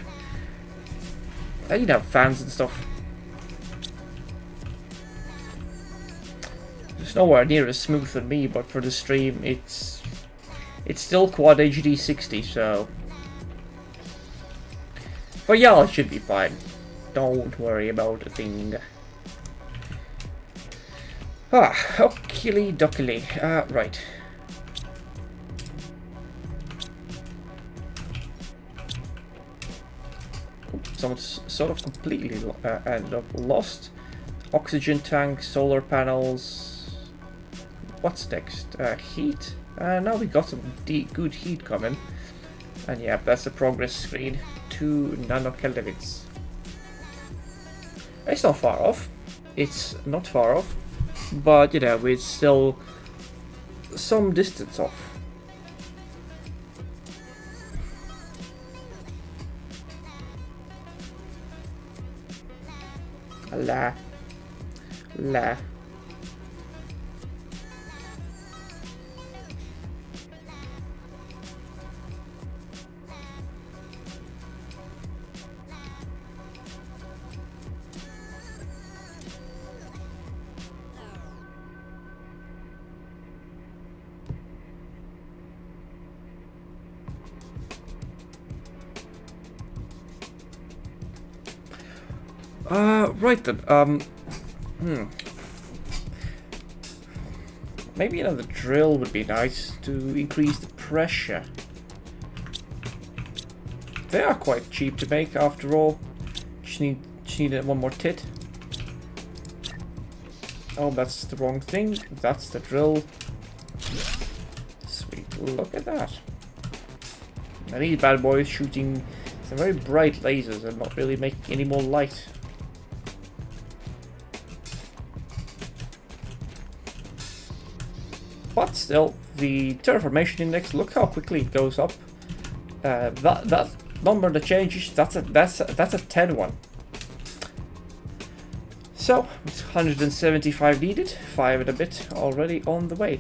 I need to have fans and stuff. It's nowhere near as smooth as me, but for the stream it's still quad HD 60, so for y'all it should be fine. Don't worry about a thing. Oakley dockily. Right. Someone's sort of completely ended up lost. Oxygen tank, solar panels. What's next? Heat. Now we got some good heat coming. And yeah, that's the progress screen. 2 nanokelvins. It's not far off. It's not far off. But, you know, it's still some distance off. La. Right then, maybe another drill would be nice to increase the pressure. They are quite cheap to make after all. Just need one more tit. Oh, that's the wrong thing. That's the drill. Sweet, look at that. And these bad boys shooting some very bright lasers and not really making any more light. But still, the terraformation index, look how quickly it goes up. That number that changes, that's a 10 one. So, 175 needed, 5 and a bit already on the way.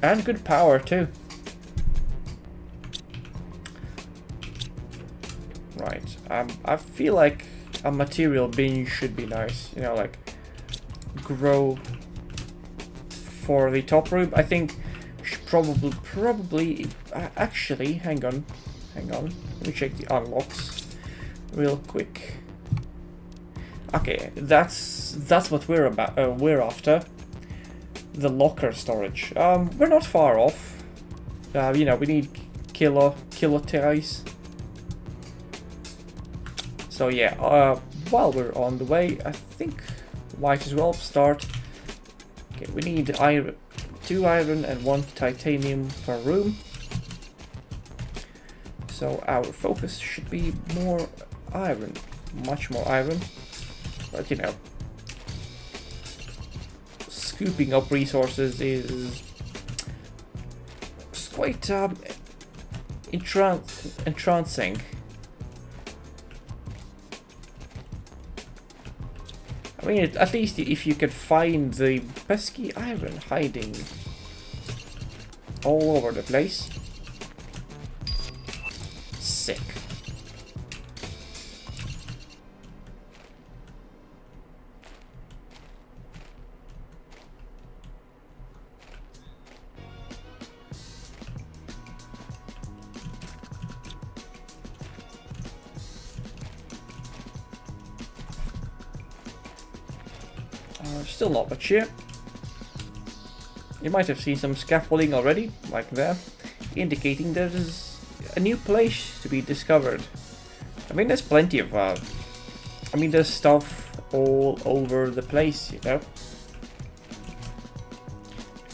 And good power too. Right, I feel like a material bin should be nice, you know, like grow for the top room. I think should probably actually hang on, let me check the unlocks real quick. Okay, that's what we're after. The locker storage. We're not far off. You know, we need kilotiles. So yeah, while we're on the way, I think might as well start. Okay, we need iron, 2 iron and 1 titanium per room. So our focus should be more iron, much more iron. But you know, scooping up resources is quite entrancing. I mean, at least if you can find the pesky iron hiding all over the place. Sick. Still not much here. You might have seen some scaffolding already, like there, indicating there is a new place to be discovered. I mean, there's plenty of, there's stuff all over the place, you know.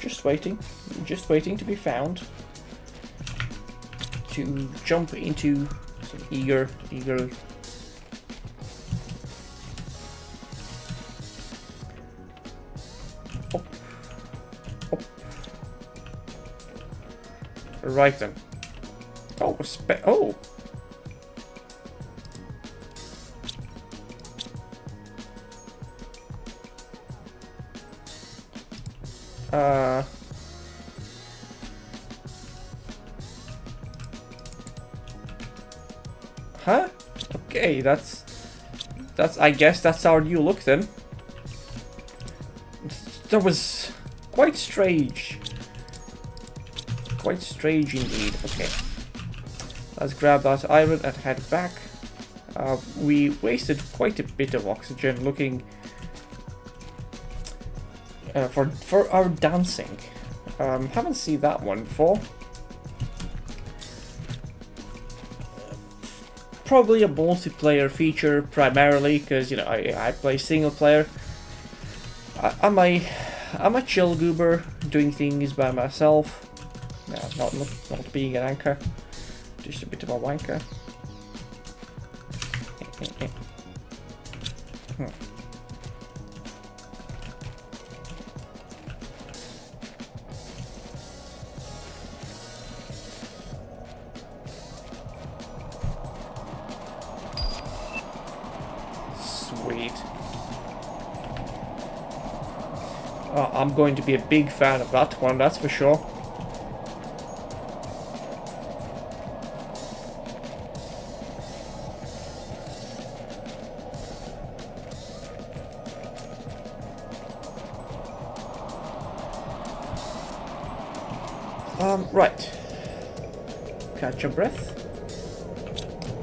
Just waiting to be found. To jump into some eager. Right then. Oh, oh. Huh? Okay, that's I guess that's our new look then. That was quite strange. Quite strange indeed. Okay. Let's grab that iron and head back. We wasted quite a bit of oxygen looking for our dancing. Haven't seen that one before. Probably a multiplayer feature primarily, because you know I play single player. I'm a chill goober doing things by myself. No, not being an anchor, just a bit of a wanker. Sweet. I'm going to be a big fan of that one, that's for sure. Right. Catch your breath.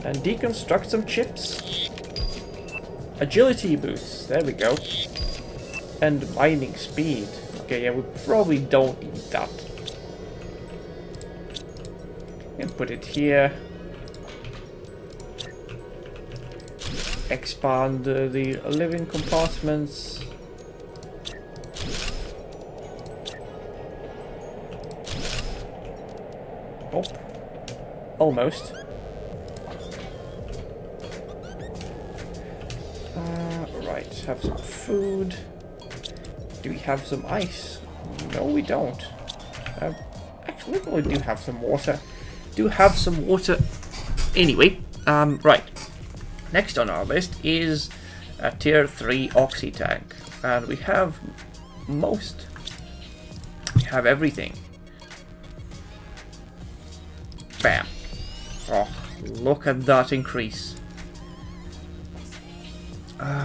And deconstruct some chips. Agility boosts, there we go. And mining speed. Okay, yeah, we probably don't need that. And put it here. Expand the living compartments. almost. Right, have some food. Do we have some ice? No, we don't. Actually, we do have some water. Anyway, right. Next on our list is a tier 3 oxy tank. And we have everything. Bam. Oh, look at that increase.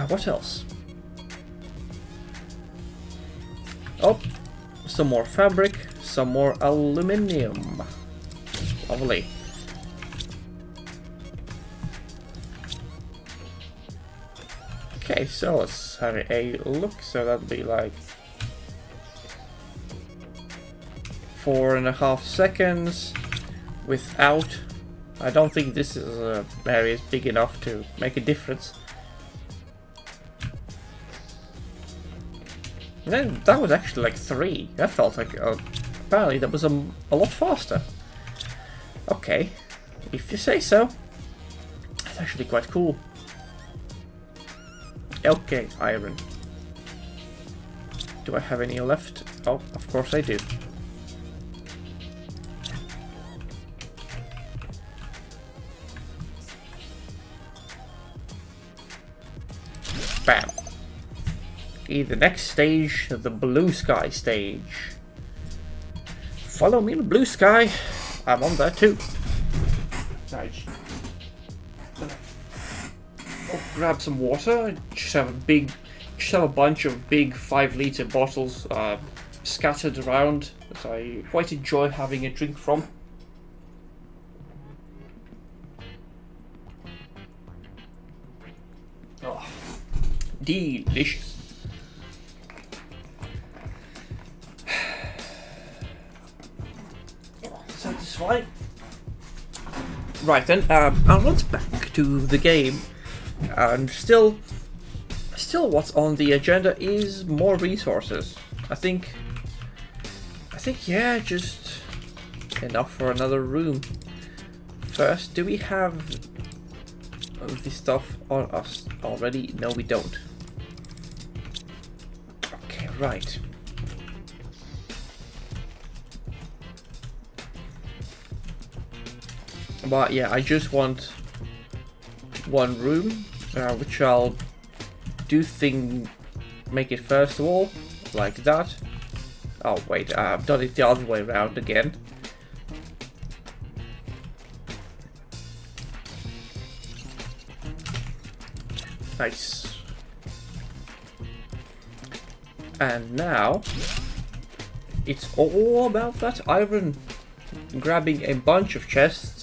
What else? Oh, some more fabric, some more aluminium. Lovely. Okay, so let's have a look. So that'll be like 4.5 seconds without. I don't think this area is big enough to make a difference. And then that was actually like 3. That felt like apparently that was a lot faster. Okay, if you say so. That's actually quite cool. Okay, iron. Do I have any left? Oh, of course I do. Bam. Okay, the next stage, the blue sky stage. Follow me to blue sky. I'm on there too. Nice. Oh, grab some water. Just have a bunch of big 5-liter bottles scattered around that I quite enjoy having a drink from. Oh, delicious. Satisfying. Right then, I want back to the game, and still what's on the agenda is more resources. I think yeah, just enough for another room. First, do we have this stuff on us already? No, we don't. Okay, right. But yeah, I just want one room, which I'll make it first of all, like that. Oh wait, I've done it the other way around again. Nice. And now, it's all about that iron. Grabbing a bunch of chests.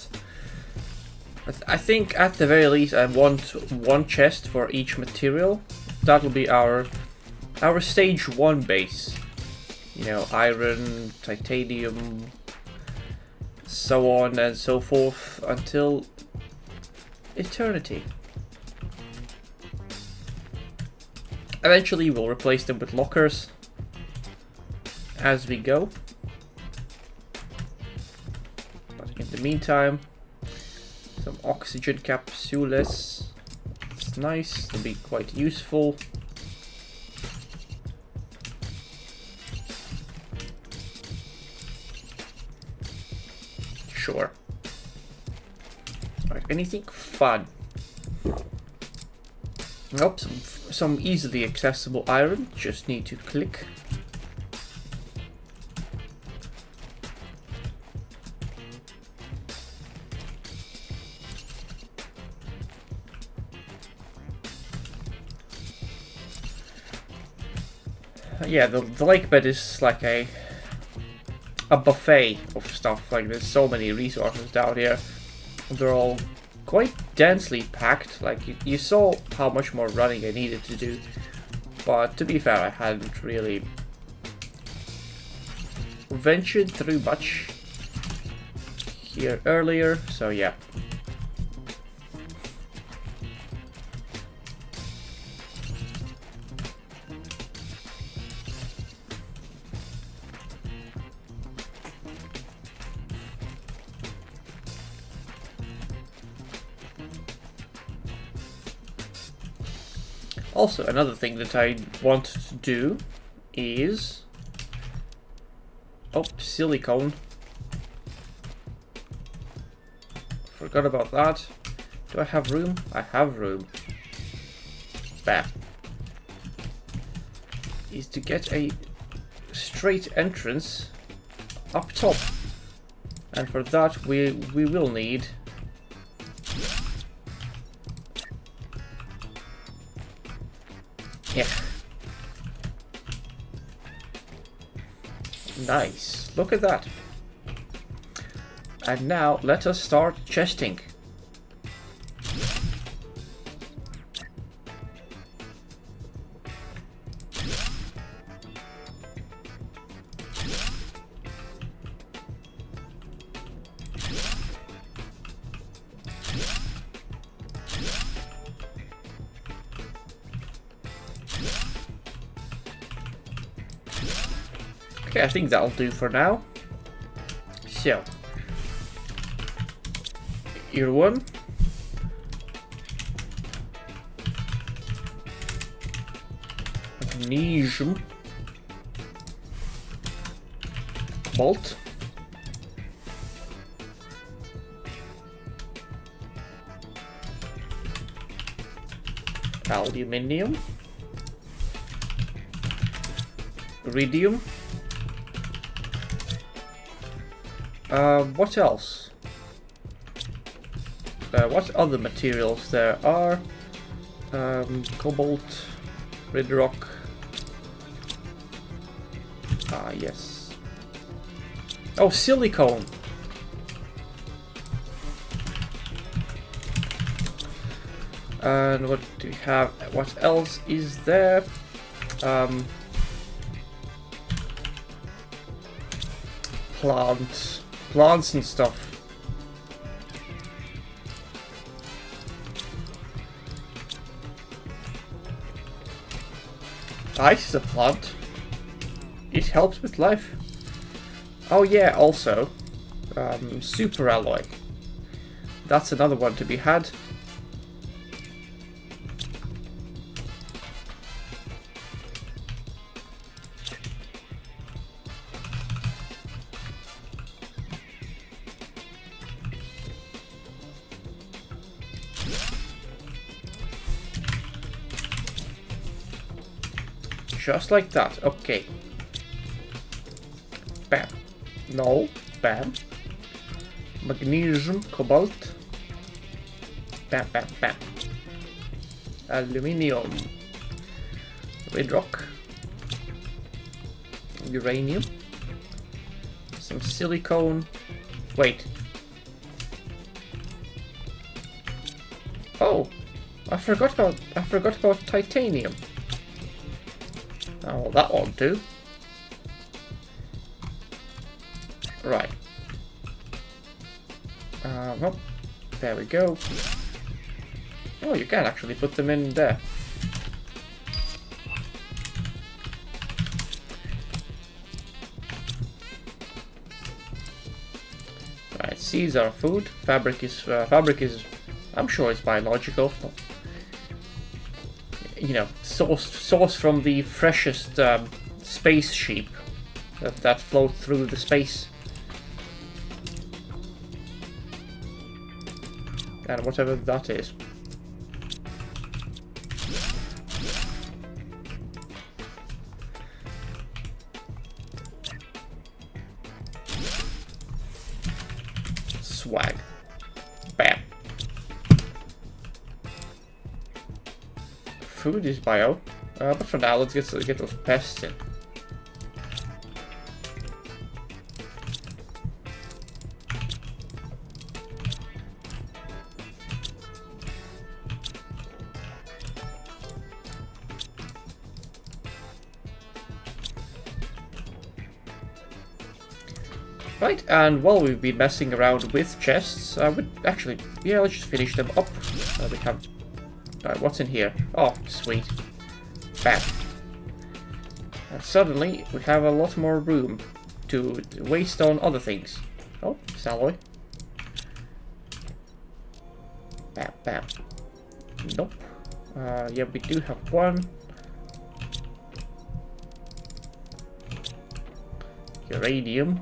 I think at the very least I want one chest for each material. That'll be our stage 1 base. You know, iron, titanium, so on and so forth until eternity. Eventually we'll replace them with lockers as we go. But in the meantime, some oxygen capsules. It's nice, it'll be quite useful. Sure. Alright, anything fun? Nope, some easily accessible iron. Just need to click. Yeah, the lake bed is like a buffet of stuff. Like, there's so many resources down here. They're all quite densely packed. Like, you saw how much more running I needed to do. But to be fair, I hadn't really ventured through much here earlier, so yeah. Also, another thing that I want to do is... Oh, silicone. Forgot about that. Do I have room? I have room. Bam. Is to get a straight entrance up top. And for that we will need yeah. Nice. Look at that. And now let us start chesting. Okay, I think that'll do for now. So, ear one. Magnesium. Bolt. Aluminium. Iridium. What else? What other materials there are? Cobalt, red rock. Ah, yes. Oh, silicone. And what do we have? What else is there? Plants and stuff. Ice is a plant. It helps with life. Oh yeah, also, super alloy. That's another one to be had. Just like that. Okay. Bam. No. Bam. Magnesium, cobalt. Bam, bam, bam. Aluminium. Red rock. Uranium. Some silicone. Wait. Oh, I forgot about titanium. Oh, well, that won't do. Right. Well, there we go. Oh, you can actually put them in there. Right, seeds are food. Fabric is, I'm sure it's biological. You know, sourced from the freshest space sheep that float through the space. And whatever that is. Swag. Bam. Food is bio, but for now let's get those pests in. Right, and while we've been messing around with chests, I would actually, yeah, let's just finish them up. We have. What's in here? Oh, sweet. Bam. And suddenly, we have a lot more room to waste on other things. Oh, it's alloy. Bam, bam. Nope. Yeah, we do have one. Uranium.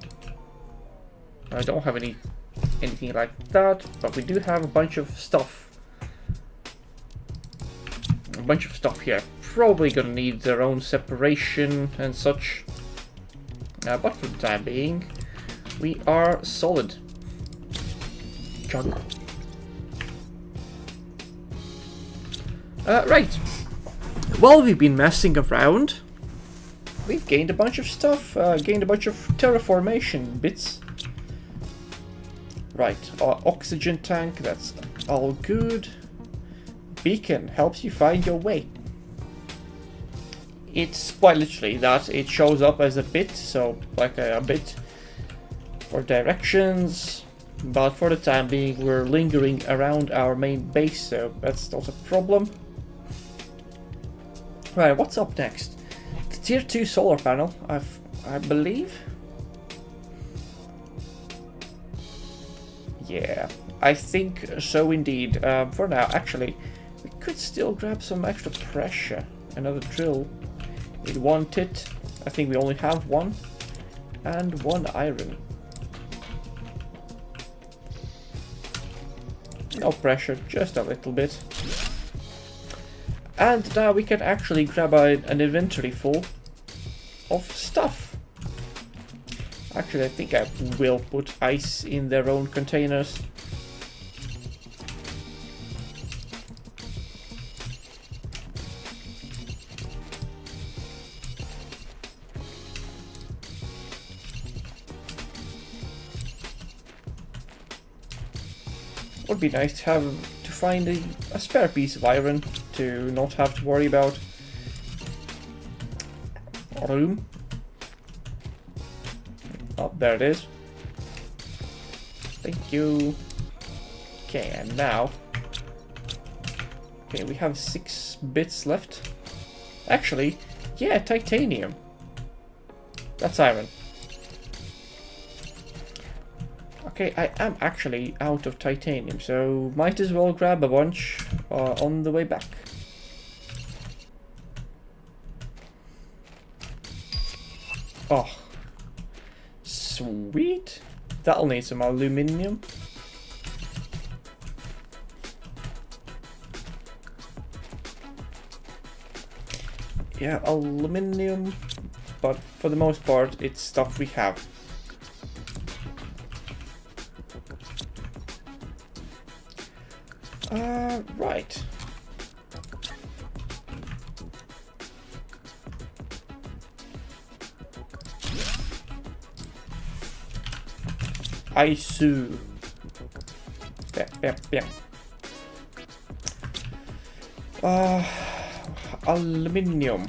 I don't have anything like that, but we do have a bunch of stuff. A bunch of stuff here. Probably gonna need their own separation and such. But for the time being, we are solid. Chug. Right. While we've been messing around, we've gained a bunch of stuff. Gained a bunch of terraformation bits. Right. Oxygen tank, that's all good. Beacon helps you find your way. It's quite literally that it shows up as a bit, so like a bit for directions, but for the time being we're lingering around our main base, so that's not a problem. Right, what's up next? The tier 2 solar panel, I believe? Yeah, I think so indeed. For now, actually, we could still grab some extra pressure. Another drill. We want it. I think we only have one. And one iron. No pressure, just a little bit. And now we can actually grab an inventory full of stuff. Actually, I think I will put ice in their own containers. Would be nice to find a spare piece of iron to not have to worry about. Room. Oh, there it is. Thank you. Okay, and now... Okay, we have 6 bits left. Actually, yeah, titanium. That's iron. Okay, I am actually out of titanium, so might as well grab a bunch on the way back. Oh, sweet. That'll need some aluminium. Yeah, aluminium, but for the most part, it's stuff we have. Right. Isu. Yeah. Aluminium.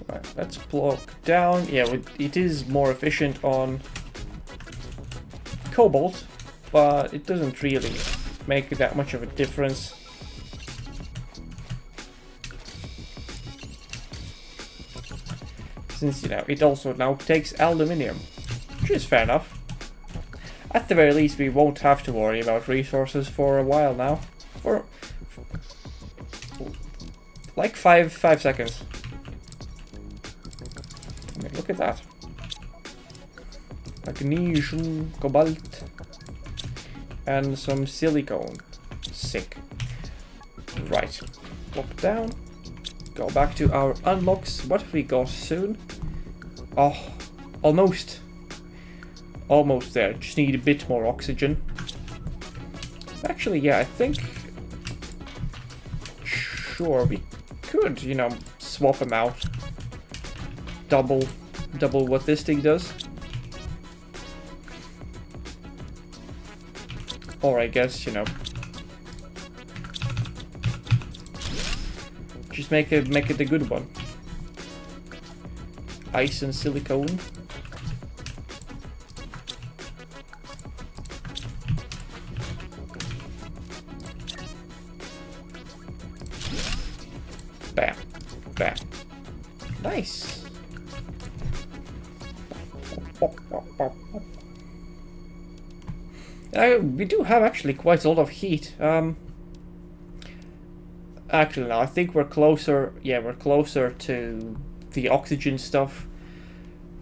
Right, let's block down. Yeah, it is more efficient on cobalt, but it doesn't really make that much of a difference. Since, you know, it also now takes aluminium, which is fair enough. At the very least, we won't have to worry about resources for a while now. For like five seconds. I mean, look at that. Magnesium, cobalt, and some silicone. Sick. Right. Drop down. Go back to our unlocks. What have we got soon? Oh, almost. Almost there. Just need a bit more oxygen. Actually, yeah, I think... Sure, we could, you know, swap them out. Double what this thing does. Or I guess, you know... Just make it the good one. Ice and silicone. Bam. Bam. Nice. We do have actually quite a lot of heat. Actually, no, I think we're closer. Yeah, we're closer to the oxygen stuff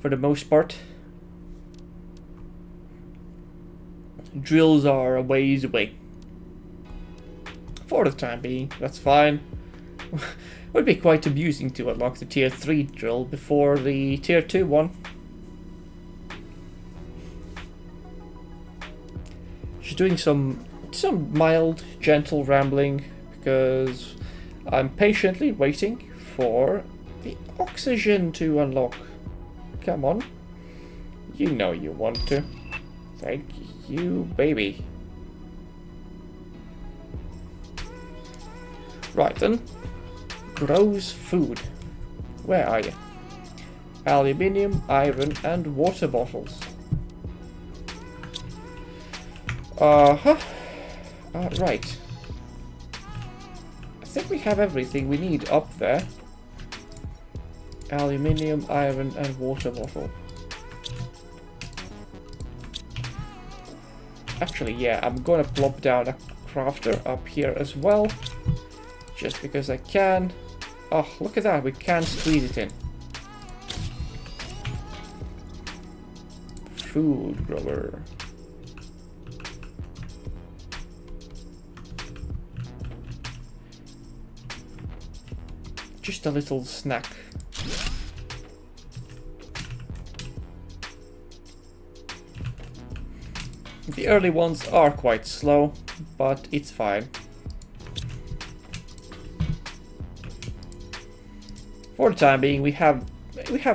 for the most part. Drills are a ways away. For the time being, that's fine. Would be quite amusing to unlock the tier 3 drill before the tier 2 one. Just doing some mild, gentle rambling because I'm patiently waiting for the oxygen to unlock. Come on. You know you want to. Thank you, baby. Right then. Grows food. Where are you? Aluminium, iron, and water bottles. Right. I think we have everything we need up there. Aluminium, iron, and water bottle. Actually, yeah, I'm gonna plop down a crafter up here as well. Just because I can. Oh, look at that, we can squeeze it in. Food grower. Just a little snack. The early ones are quite slow, but it's fine. For the time being, we have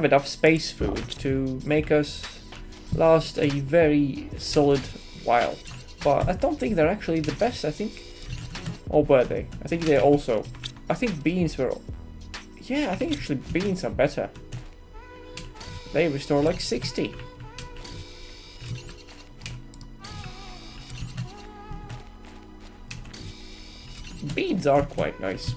enough space food to make us last a very solid while. But I don't think they're actually the best. I think, or were they? I think they also. I think beans were. Yeah, I think actually beans are better. They restore like 60. Beans are quite nice.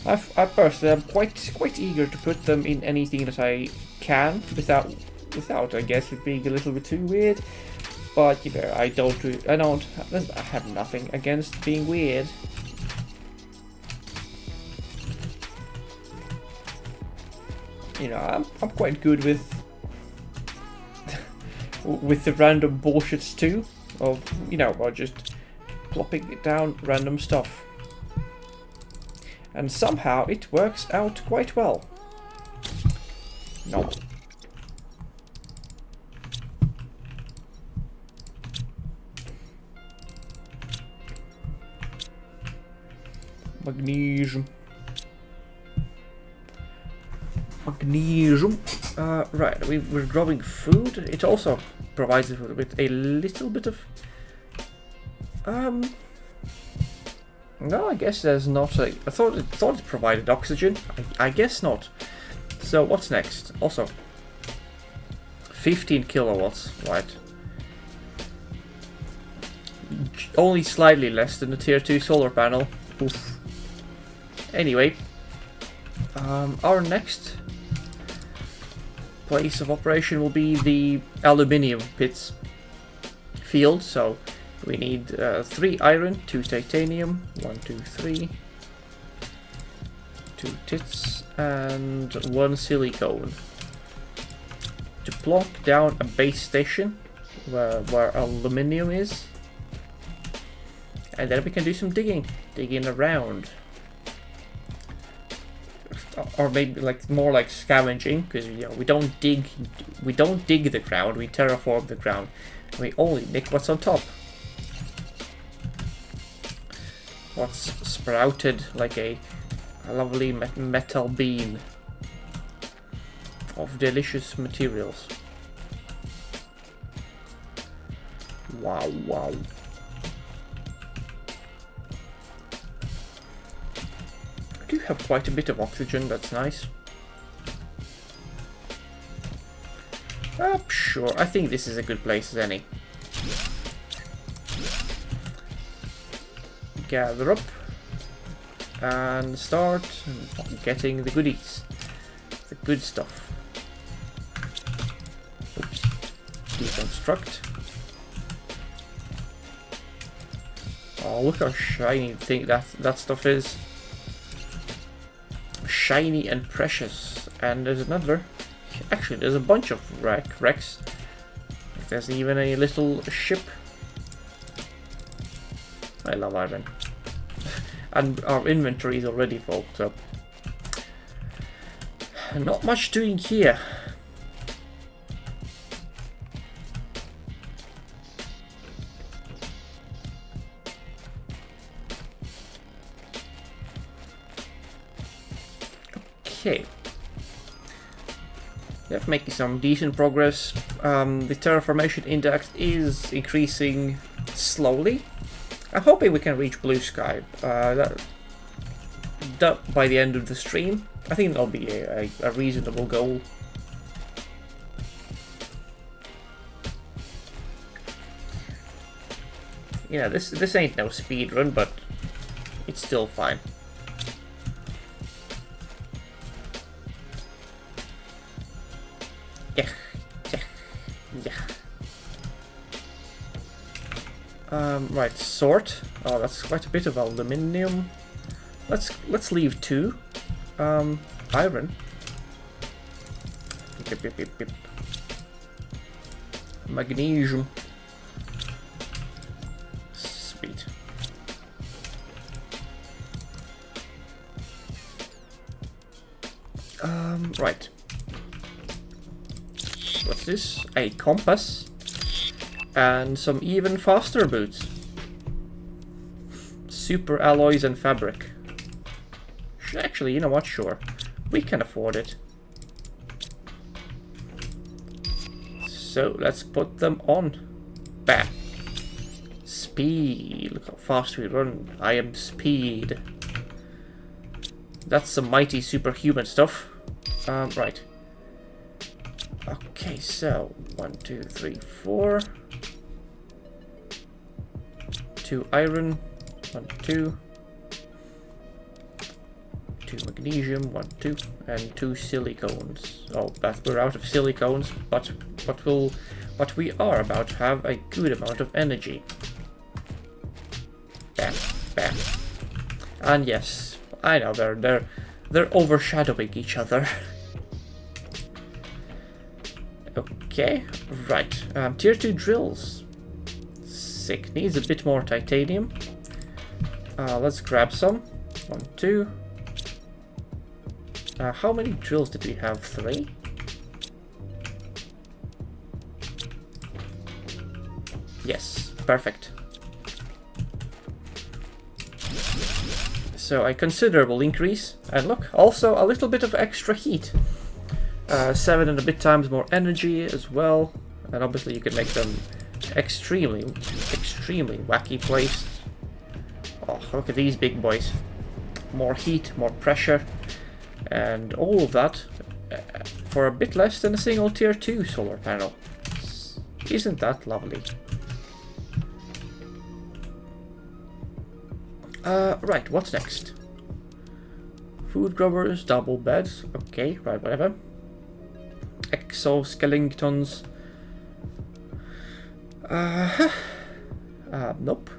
I personally am quite eager to put them in anything that I can without I guess it being a little bit too weird. But you know, I have nothing against being weird. You know, I'm quite good with the random bullshits too. Of, you know, or just plopping it down random stuff. And somehow it works out quite well. No. Magnesium. Magnesium. Right, we're growing food. It also provides us with a little bit of... No, I guess there's not a... I thought it provided oxygen. I guess not. So what's next? Also, 15 kilowatts, right. Only slightly less than the tier 2 solar panel. Oof. Anyway, our next place of operation will be the aluminium pits field. So we need 3 iron, 2 titanium, 1, 2, 3, 2 tits, and 1 silicone to plonk down a base station where aluminium is, and then we can do some digging around. Or maybe like more like scavenging, because you know we don't dig the ground, we terraform the ground. We only nick what's on top. What's sprouted like a lovely metal bean of delicious materials. Wow, wow. I do have quite a bit of oxygen, that's nice. Sure, I think this is a good place as any. Gather up and start getting the goodies, the good stuff. Oops. deconstruct. Oh, look how shiny that stuff is. Shiny and precious. And there's another. Actually, there's a bunch of wrecks. There's even a little ship. I love iron. And our inventory is already full, so not much doing here. Okay. Yeah, making some decent progress. The terraformation index is increasing slowly. I'm hoping we can reach blue sky that by the end of the stream. I think that'll be a reasonable goal. Yeah, this ain't no speed run, but it's still fine. Yeah. Right, sort. Oh, that's quite a bit of aluminium. Let's leave 2. Iron. Yep. Magnesium. Sweet. Right. What's this? A compass. And some even faster boots. Super alloys and fabric. Actually, you know what? Sure. We can afford it. So let's put them on. Bam. Speed. Look how fast we run. I am speed. That's some mighty superhuman stuff. Right. Okay, so 1, 2, 3, 4. 2 iron. 1, 2. 2 magnesium. 1, 2, and 2 silicones. Oh, but we're out of silicones, but we are about to have a good amount of energy. Bam, bam. And yes, I know they're overshadowing each other. Okay, right. Tier 2 drills. Sick. Needs a bit more titanium. Let's grab some. 1, 2. How many drills did we have? 3? Yes, perfect. So a considerable increase. And look, also a little bit of extra heat. 7 and a bit times more energy as well. And obviously you can make them extremely wacky placed. Oh, look at these big boys. More heat, more pressure. And all of that for a bit less than a single tier 2 solar panel. Isn't that lovely? Right, what's next? Food growers, double beds. Okay, right, whatever. Exoskeletons. Nope.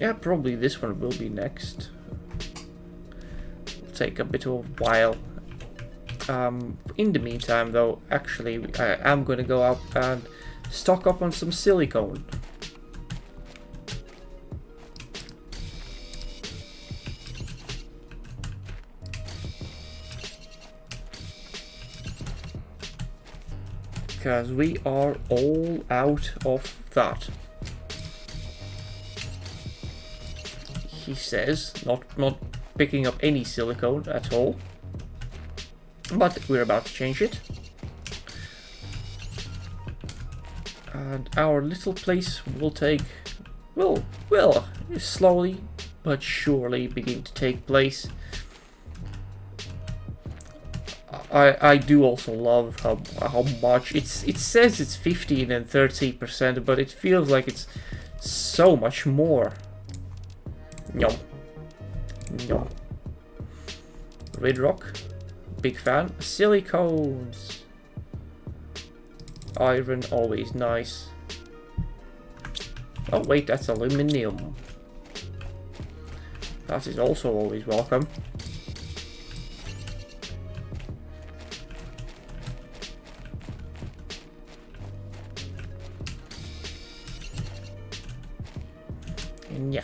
Yeah, probably this one will be next. It'll take a bit of a while. In the meantime, though, actually, I am going to go out and stock up on some silicone. Because we are all out of that. He says, not picking up any silicone at all. But we're about to change it. And our little place will take, will slowly but surely begin to take place. I do also love how much it says it's 15 and 30%, but it feels like it's so much more. No. Red rock. big fan. Silicones. Iron, always nice. Oh wait, that's aluminium. That is also always welcome. Yeah.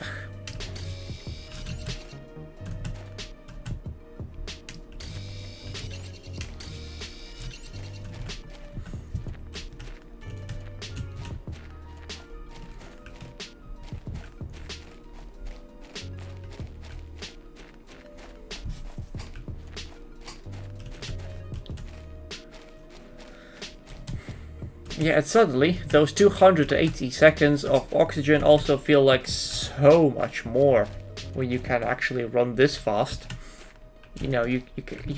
Yeah, and suddenly those 280 seconds of oxygen also feel like so much more when you can actually run this fast. You know, you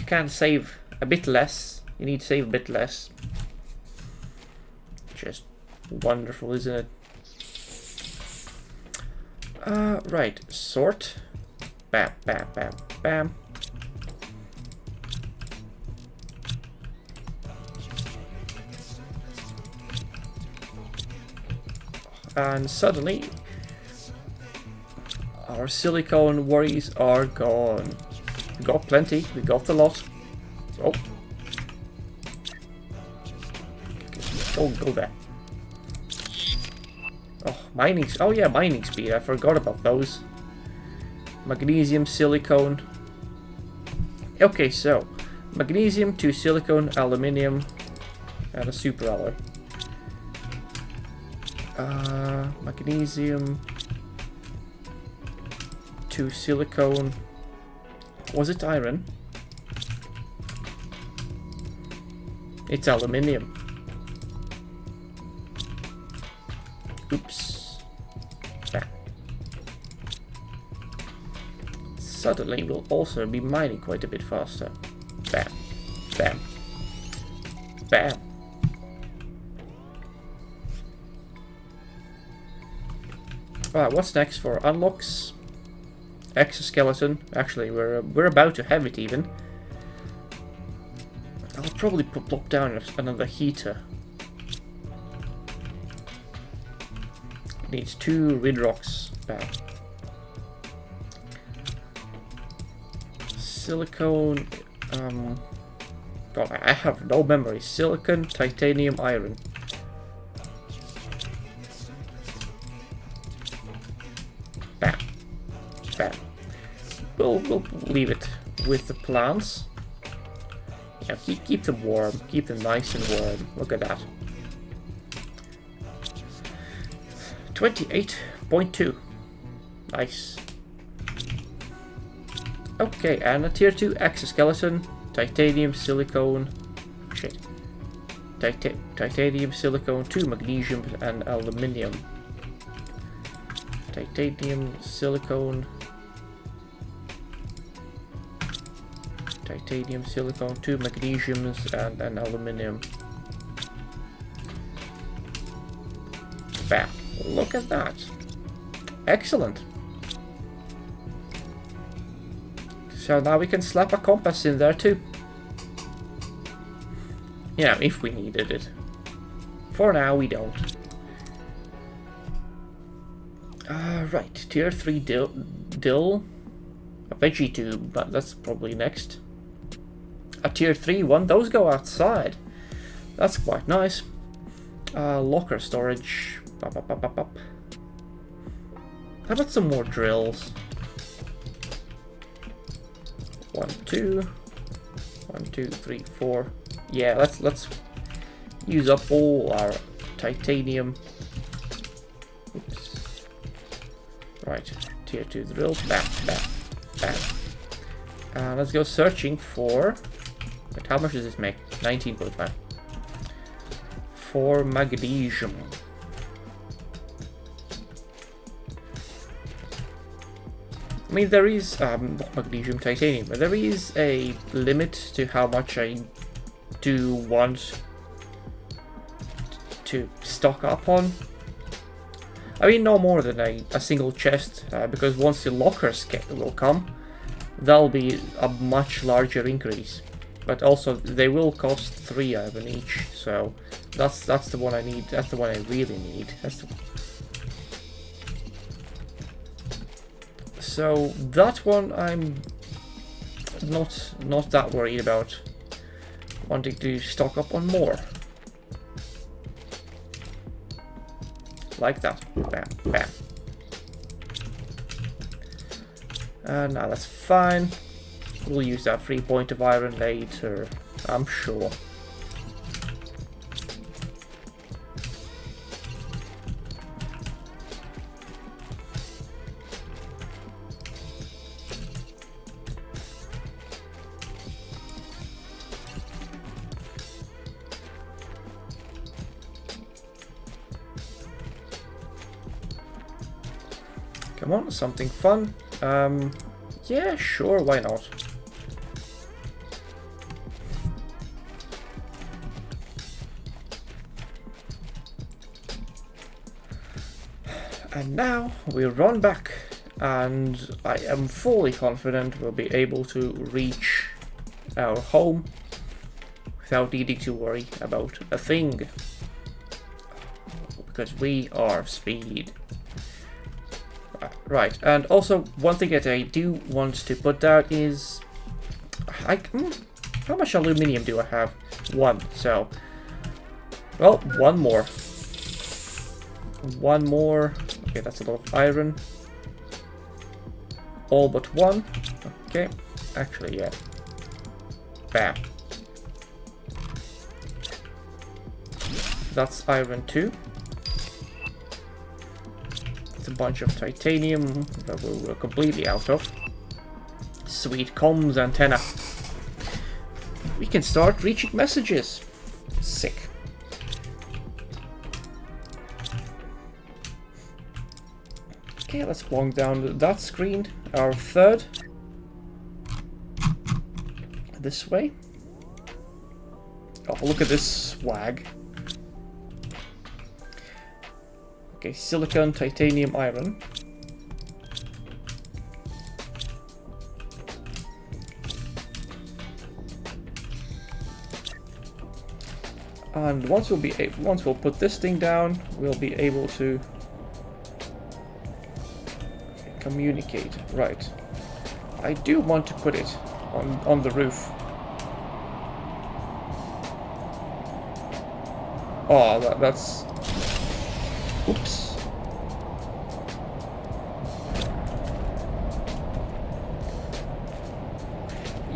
can save a bit less. You need to save a bit less. Just wonderful, isn't it? Right, sort. Bam, bam, bam, bam. And suddenly, our silicone worries are gone. We got plenty, we got a lot. Oh. Go there. Oh, mining, oh yeah, mining speed, I forgot about those. Magnesium, silicone. Okay, so, magnesium to silicone, aluminium, and a super alloy. Magnesium to silicone. Was it iron? It's aluminium. Oops. Bam. Suddenly we'll also be mining quite a bit faster. Bam. Bam. Bam. Alright, what's next for unlocks? Exoskeleton. Actually, we're about to have it even. I'll probably plop down another heater. Needs 2 Ridrocks. Bam. Silicone. God, I have no memory. Silicon, titanium, iron. Bam. Bam. We'll leave it with the plants. Yeah, keep them warm. Keep them nice and warm. Look at that. 28.2. Nice. Okay, and a tier 2 exoskeleton. Titanium, silicone. Shit. Titanium, silicone, 2 magnesium and aluminium. Titanium, silicone. Titanium, silicone, 2 magnesiums and an aluminium. Bam. Look at that. Excellent. So now we can slap a compass in there too. Yeah, if we needed it. For now, we don't. Right, tier 3 dill. A veggie tube, but that's probably next. A tier 3 one, those go outside. That's quite nice. Locker storage. Bop, bop, bop, bop, bop. How about some more drills? 1, 2. 1, 2, 3, 4. Yeah, let's use up all our titanium. Oops. Right, tier 2 drill. Bam, bam, bam. Let's go searching for. Wait, how much does this make? 19.5. For magnesium. I mean, there is not magnesium, titanium, but there is a limit to how much I do want to stock up on. I mean, no more than a single chest, because once the lockers will come, that'll be a much larger increase. but also they will cost 3 iron each, so that's the one I need. That's the one I really need. So that one I'm not that worried about wanting to stock up on more. Like that. Bam, bam. Now that's fine. We'll use that 3 point of iron later, I'm sure. Come on, something fun. Yeah, sure, why not? And now we run back, and I am fully confident we'll be able to reach our home without needing to worry about a thing. Because we are speed. Right, and also one thing that I do want to put down is how much aluminium do I have? 1, so well, one more. Okay, that's a lot of iron. All but 1. Okay, actually, yeah. Bam. That's iron 2. A bunch of titanium that we're completely out of. Sweet comms antenna. We can start reaching messages. Sick. Okay, let's plonk down that screen. Our third. This way. Oh, look at this swag. Okay, silicon, titanium, iron. And once we'll put this thing down, we'll be able to communicate. Right. I do want to put it on the roof. Oh, that's... Oops.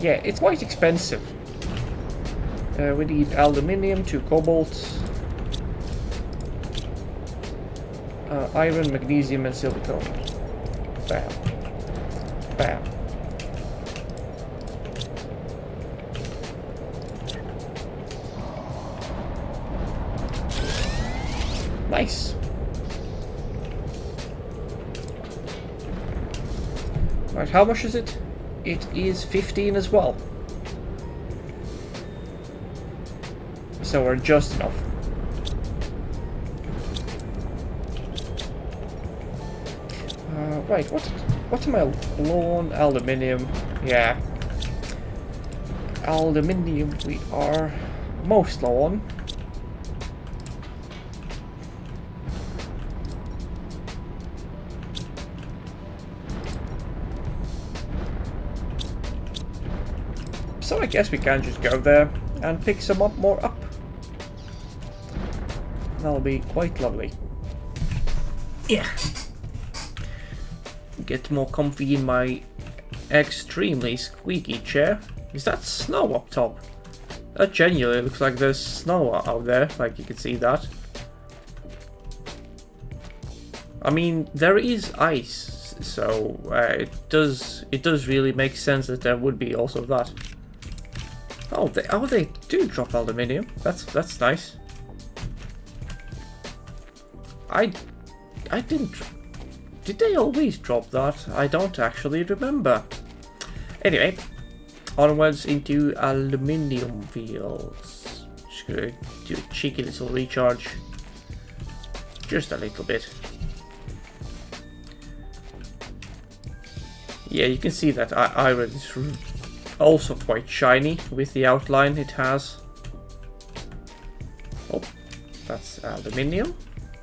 Yeah, it's quite expensive. We need aluminium, 2 cobalt, iron, magnesium, and silicone. Bam. Bam. Nice. Right, how much is it? It is 15 as well. So we're just enough. Right, what am I low on? Aluminium. Yeah. Aluminium we are most low on. So I guess we can just go there and pick some more up. That'll be quite lovely. Yeah. Get more comfy in my extremely squeaky chair. Is that snow up top? That genuinely looks like there's snow out there, like you can see that. I mean, there is ice, so it does really make sense that there would be also that. Oh, they do drop aluminium. That's nice. I didn't. Did they always drop that? I don't actually remember. Anyway, onwards into aluminium fields. Just gonna do a cheeky little recharge. Just a little bit. Yeah, you can see that iron is Also quite shiny with the outline it has. Oh, that's aluminium.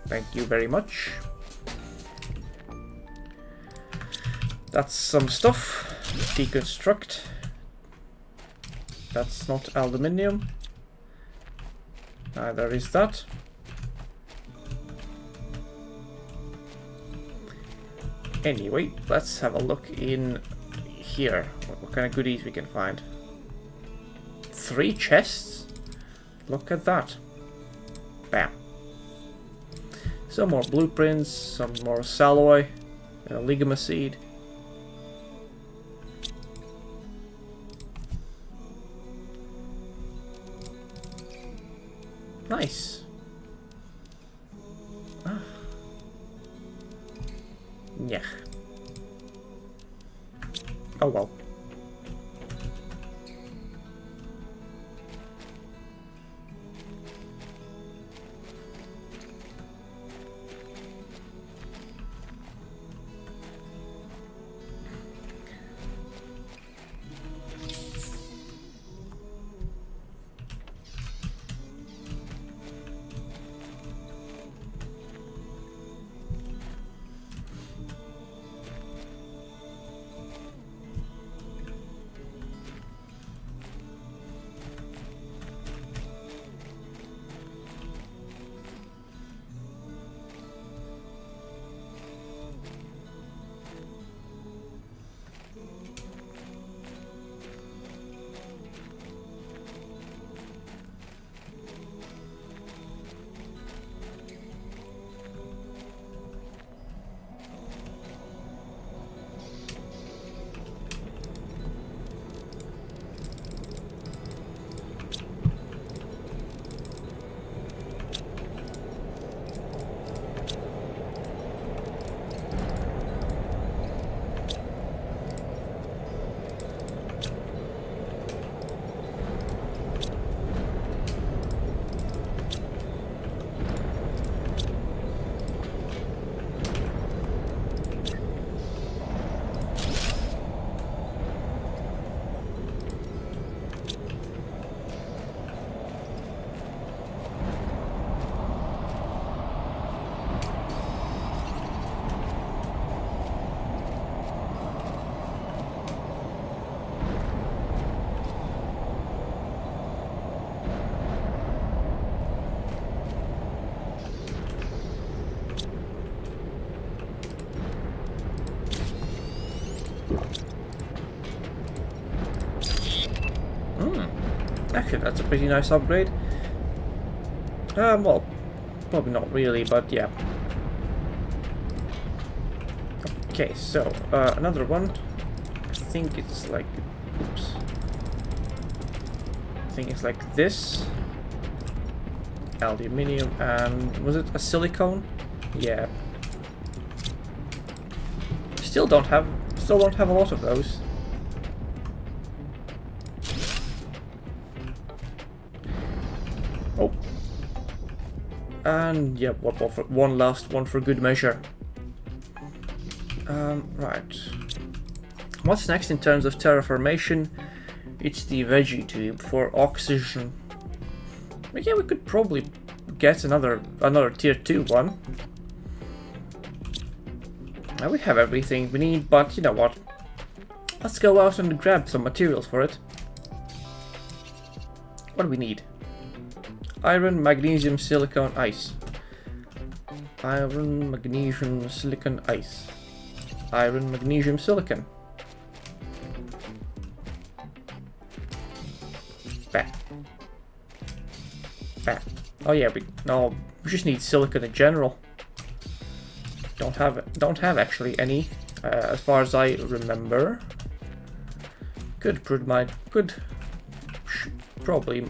Thank you very much. That's some stuff. Deconstruct. That's not aluminium. Neither is that. Anyway, let's have a look in here. What kind of goodies we can find. 3 chests? Look at that. Bam. Some more blueprints, some more salloy, ligama seed. Nice. Ah. Yeah. Oh well. Actually, that's a pretty nice upgrade. Well, probably not really, but yeah. Okay, so, another one. I think it's like... Oops. I think it's like this. Aluminium and... Was it a silicone? Yeah. Still don't have a lot of those. Oh. And yeah, one last one for good measure. Right. What's next in terms of terraformation? It's the veggie tube for oxygen. But yeah, we could probably get another tier 2 one. Now we have everything we need, but you know what? Let's go out and grab some materials for it. What do we need? Iron, magnesium, silicon, ice. Iron, magnesium, silicon, ice. Iron, magnesium, silicon. Bam. Bam. Oh yeah, we just need silicon in general. Don't have actually any, as far as I remember. Probably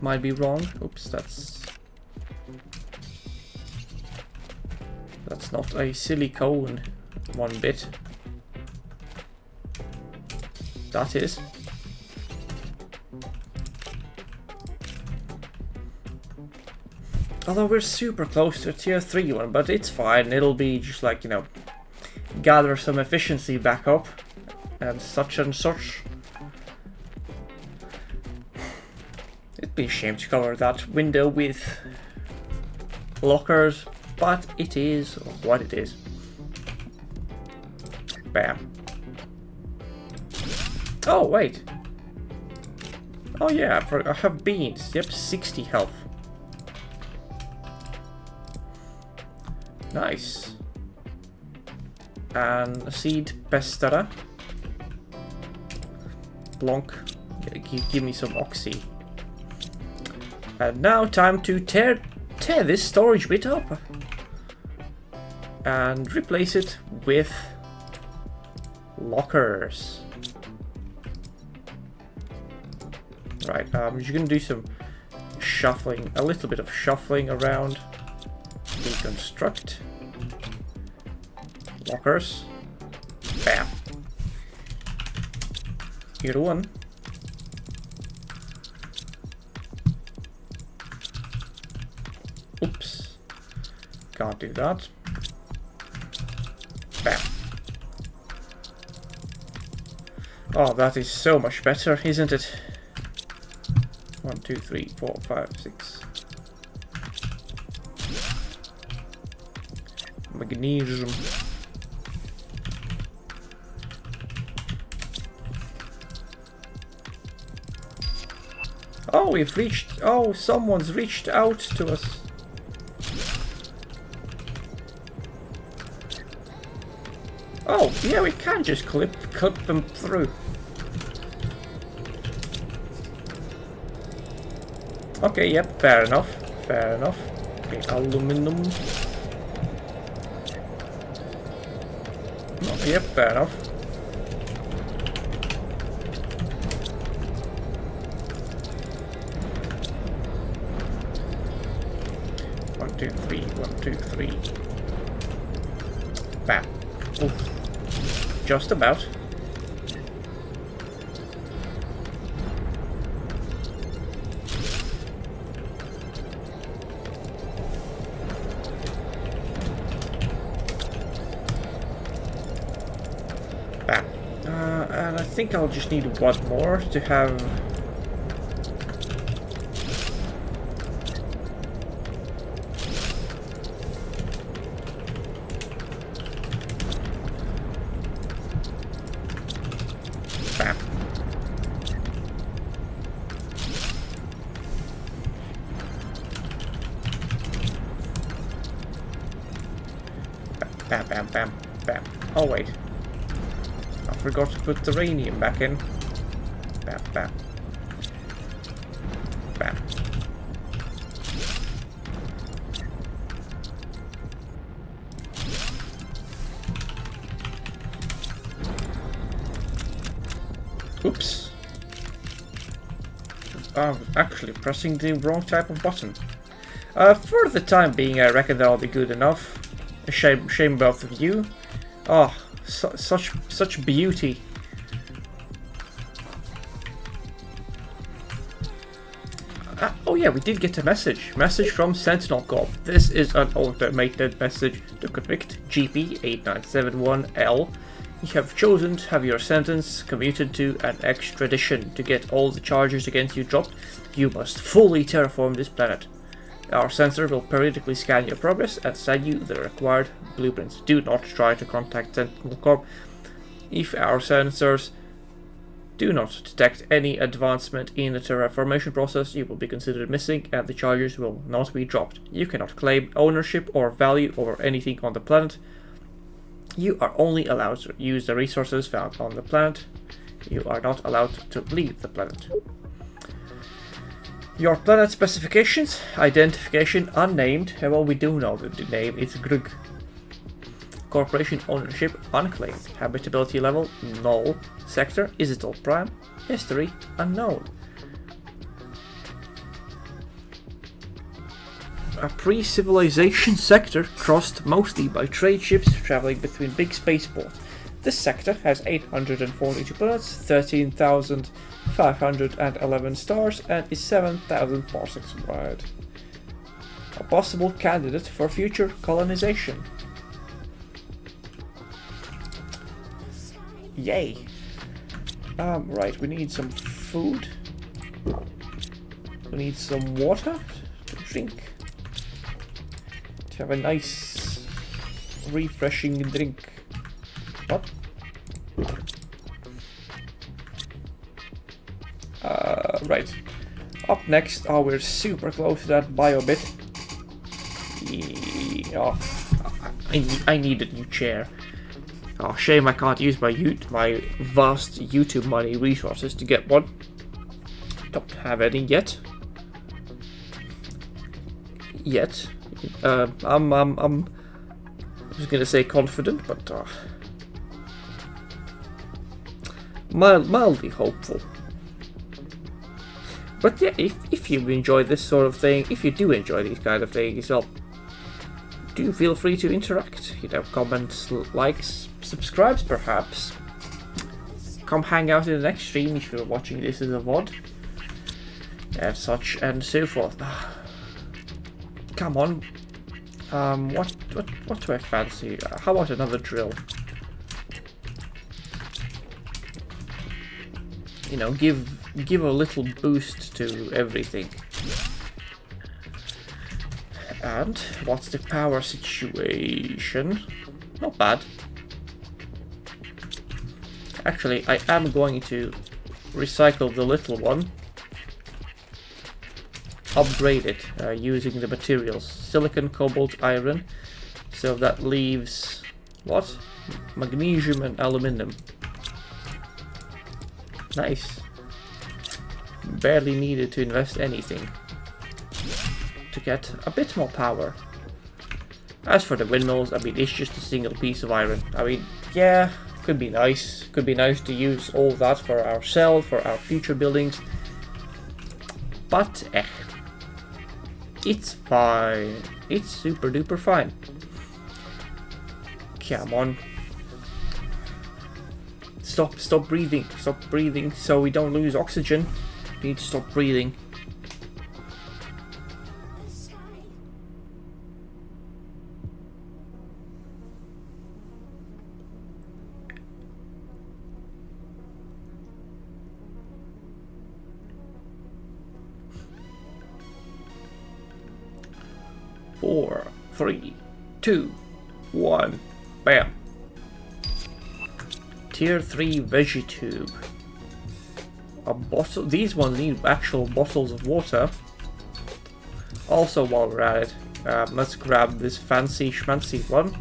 might be wrong. Oops, that's not a silicone one bit. That is. Although we're super close to a tier 3 one, but it's fine. It'll be just like, you know, gather some efficiency back up and such and such. It'd be a shame to cover that window with lockers, but it is what it is. Bam. Oh, wait. Oh yeah, I have beans. Yep, 60 health. Nice. And a seed pestera. Blonk. Give me some oxy. And now time to tear this storage bit up. And replace it with lockers. Right, I'm just gonna do some shuffling, a little bit of shuffling around. Deconstruct. Lockers. Bam. Here one. Oops. Can't do that. Bam. Oh, that is so much better, isn't it? 1, 2, 3, 4, 5, 6. Magnesium. Oh, we've reached. Oh, someone's reached out to us. Oh, yeah, we can just clip them through. Okay, yep, fair enough. Fair enough. Okay, aluminum. Oh, yep, fair enough. One, two, three, 1, 2, 3. Bam. Oof. Just about. Bam. And I think I'll just need one more to have. Bam. Bam, bam, bam, bam. Oh, wait. I forgot to put the uranium back in. Bam, bam. Bam. Oops. I'm actually pressing the wrong type of button. For the time being, I reckon that'll be good enough. Shame both of you. Oh, such beauty. Oh yeah, we did get a message. Message from Sentinel Corp. This is an automated message to convict GP8971L. You have chosen to have your sentence commuted to an extradition. To get all the charges against you dropped, you must fully terraform this planet. Our sensor will periodically scan your progress and send you the required blueprints. Do not try to contact Sentinel Corp. If our sensors do not detect any advancement in the terraformation process, you will be considered missing and the charges will not be dropped. You cannot claim ownership or value over anything on the planet. You are only allowed to use the resources found on the planet. You are not allowed to leave the planet. Your planet specifications, identification unnamed. Well, we do know the name, it's Grug. Corporation ownership unclaimed. Habitability level null. Sector Isital Prime. History unknown. A pre-civilization sector crossed mostly by trade ships traveling between big spaceports. This sector has 842 planets, 13,511 stars, and is 7,000 parsecs wide. A possible candidate for future colonization. Yay! Right, we need some food. We need some water to drink. To have a nice, refreshing drink. What? Right. Up next, oh, we're super close to that bio bit. Oh, I need a new chair. Oh, shame I can't use my vast YouTube money resources to get one. Don't have any yet. I'm I was gonna say confident, but mildly hopeful. But yeah, if you enjoy this sort of thing, if you do enjoy these kind of things, well, do feel free to interact. You know, comments, likes, subscribes, perhaps. Come hang out in the next stream if you're watching this as a VOD, and such and so forth. Come on. What do I fancy? How about another drill? You know, give a little boost to everything. And what's the power situation? Not bad. Actually, I am going to recycle the little one. Upgrade it using the materials. Silicon, cobalt, iron. So that leaves... what? Magnesium and aluminum. Nice. Barely needed to invest anything to get a bit more power. As for the windmills, I mean, it's just a single piece of iron. I mean, yeah, could be nice. Could be nice to use all that for ourselves, for our future buildings. But, it's fine. It's super duper fine. Come on. Stop breathing. Stop breathing so we don't lose oxygen. We need to stop breathing. Four, 3, 2, 1, bam. Tier 3 veggie tube. A bottle. These ones need actual bottles of water. Also, while we're at it, let's grab this fancy schmancy one.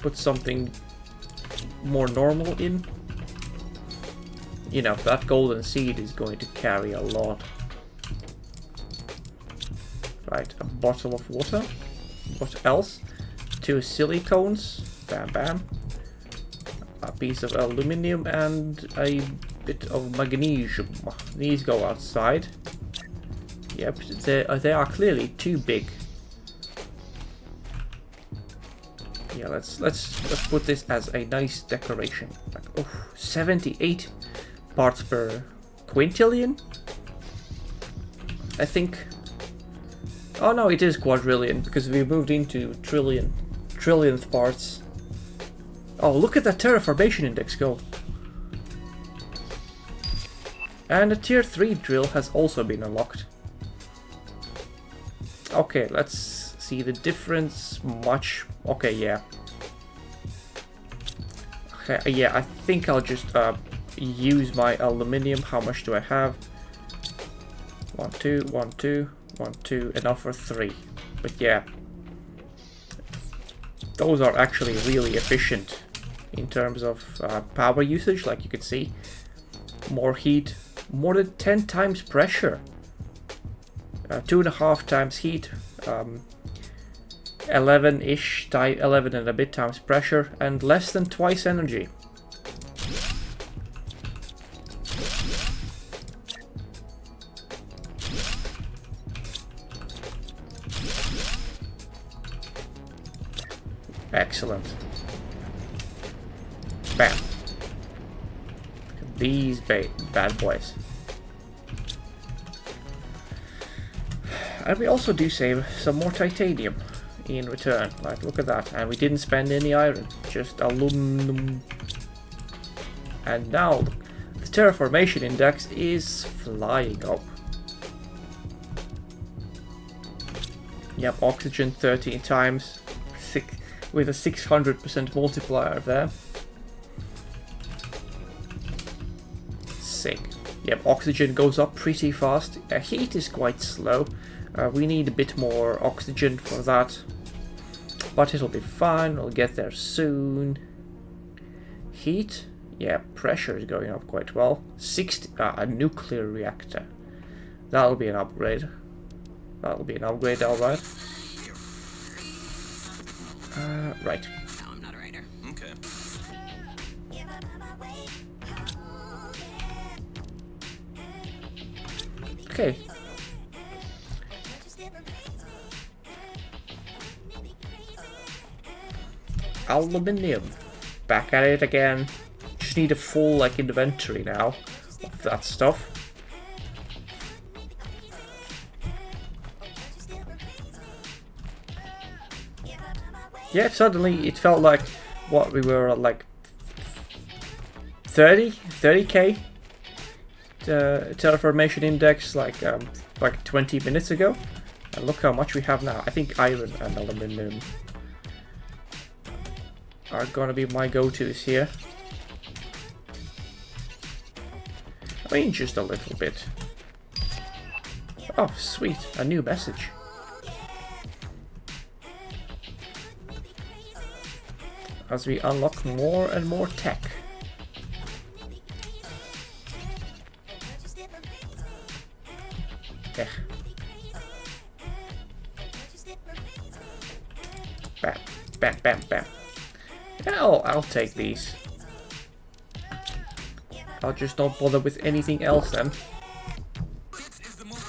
Put something more normal in. You know, that golden seed is going to carry a lot. Right, a bottle of water. What else? 2 silicones. Bam, bam. A piece of aluminium and a bit of magnesium. These go outside. Yep, they are clearly too big. Yeah, let's put this as a nice decoration. Like, oh, 78 parts per quintillion, I think. Oh no, it is quadrillion because we moved into trillionth parts. Oh, look at that terraformation index go. And a tier 3 drill has also been unlocked. Okay, let's see the difference. Much. Okay, yeah. Okay, yeah, I think I'll just use my aluminium. How much do I have? 1, 2, 1, 2, 1, 2, enough for 3. But yeah, those are actually really efficient in terms of power usage. Like you can see, more heat, more than 10 times pressure, 2.5 times heat, 11 and a bit times pressure, and less than twice energy. Excellent. Bam. These bad boys. And we also do save some more titanium in return. Like, look at that. And we didn't spend any iron, just aluminum. And now the terraformation index is flying up. Yep, oxygen 13 times, with a 600% multiplier there. Sick. Yep, oxygen goes up pretty fast. Heat is quite slow. We need a bit more oxygen for that. But it'll be fine, we'll get there soon. Heat? Yeah, pressure is going up quite well. 60, a nuclear reactor. That'll be an upgrade. That'll be an upgrade, alright. Right. No, I'm not a writer. Okay. Okay. Aluminium. Back at it again. Just need a full like inventory now of that stuff. Yeah, suddenly it felt like what we were at, like 30k terraformation index like 20 minutes ago, and look how much we have now. I think iron and aluminum are gonna be my go-tos here. I mean, just a little bit. Oh, sweet, a new message. As we unlock more and more tech. Yeah. Bam, bam, bam, bam. Yeah, I'll take these. I'll just not bother with anything else then. Is the moment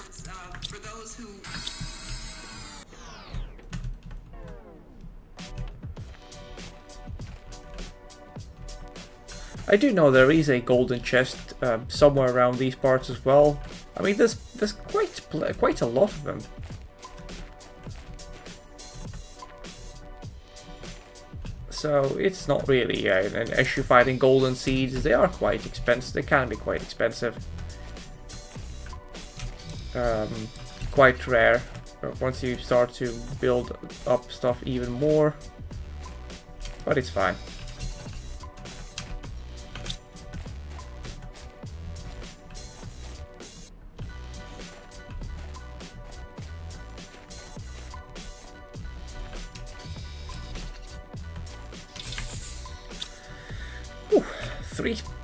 for those who. I do know there is a golden chest somewhere around these parts as well. I mean, there's quite a lot of them. So it's not really an issue fighting golden seeds. They are quite expensive. They can be quite expensive. Quite rare. But once you start to build up stuff even more. But it's fine.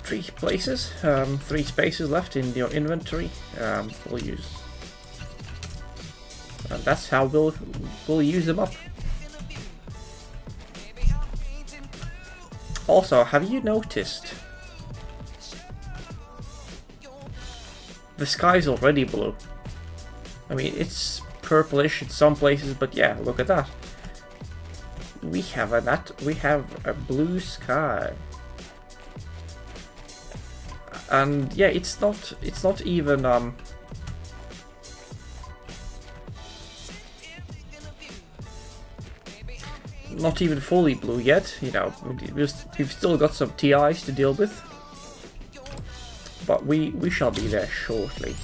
Three places, 3 spaces left in your inventory. We'll use, and that's how we'll use them up. Also, have you noticed the sky's already blue? I mean, it's purplish in some places, but yeah, look at that. We have a blue sky. And yeah, it's not even not even fully blue yet. You know, we've still got some TIs to deal with, but we shall be there shortly.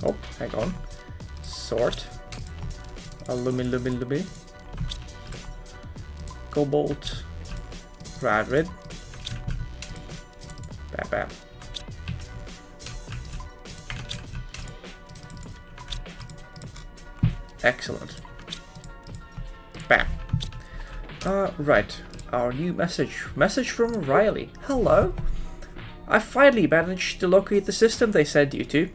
Oh, hang on. Sort. Aluminum. Cobalt. Radrid. Bam, bam. Excellent. Bam. Right. Our new message. Message from Riley. Hello. I finally managed to locate the system they sent you to.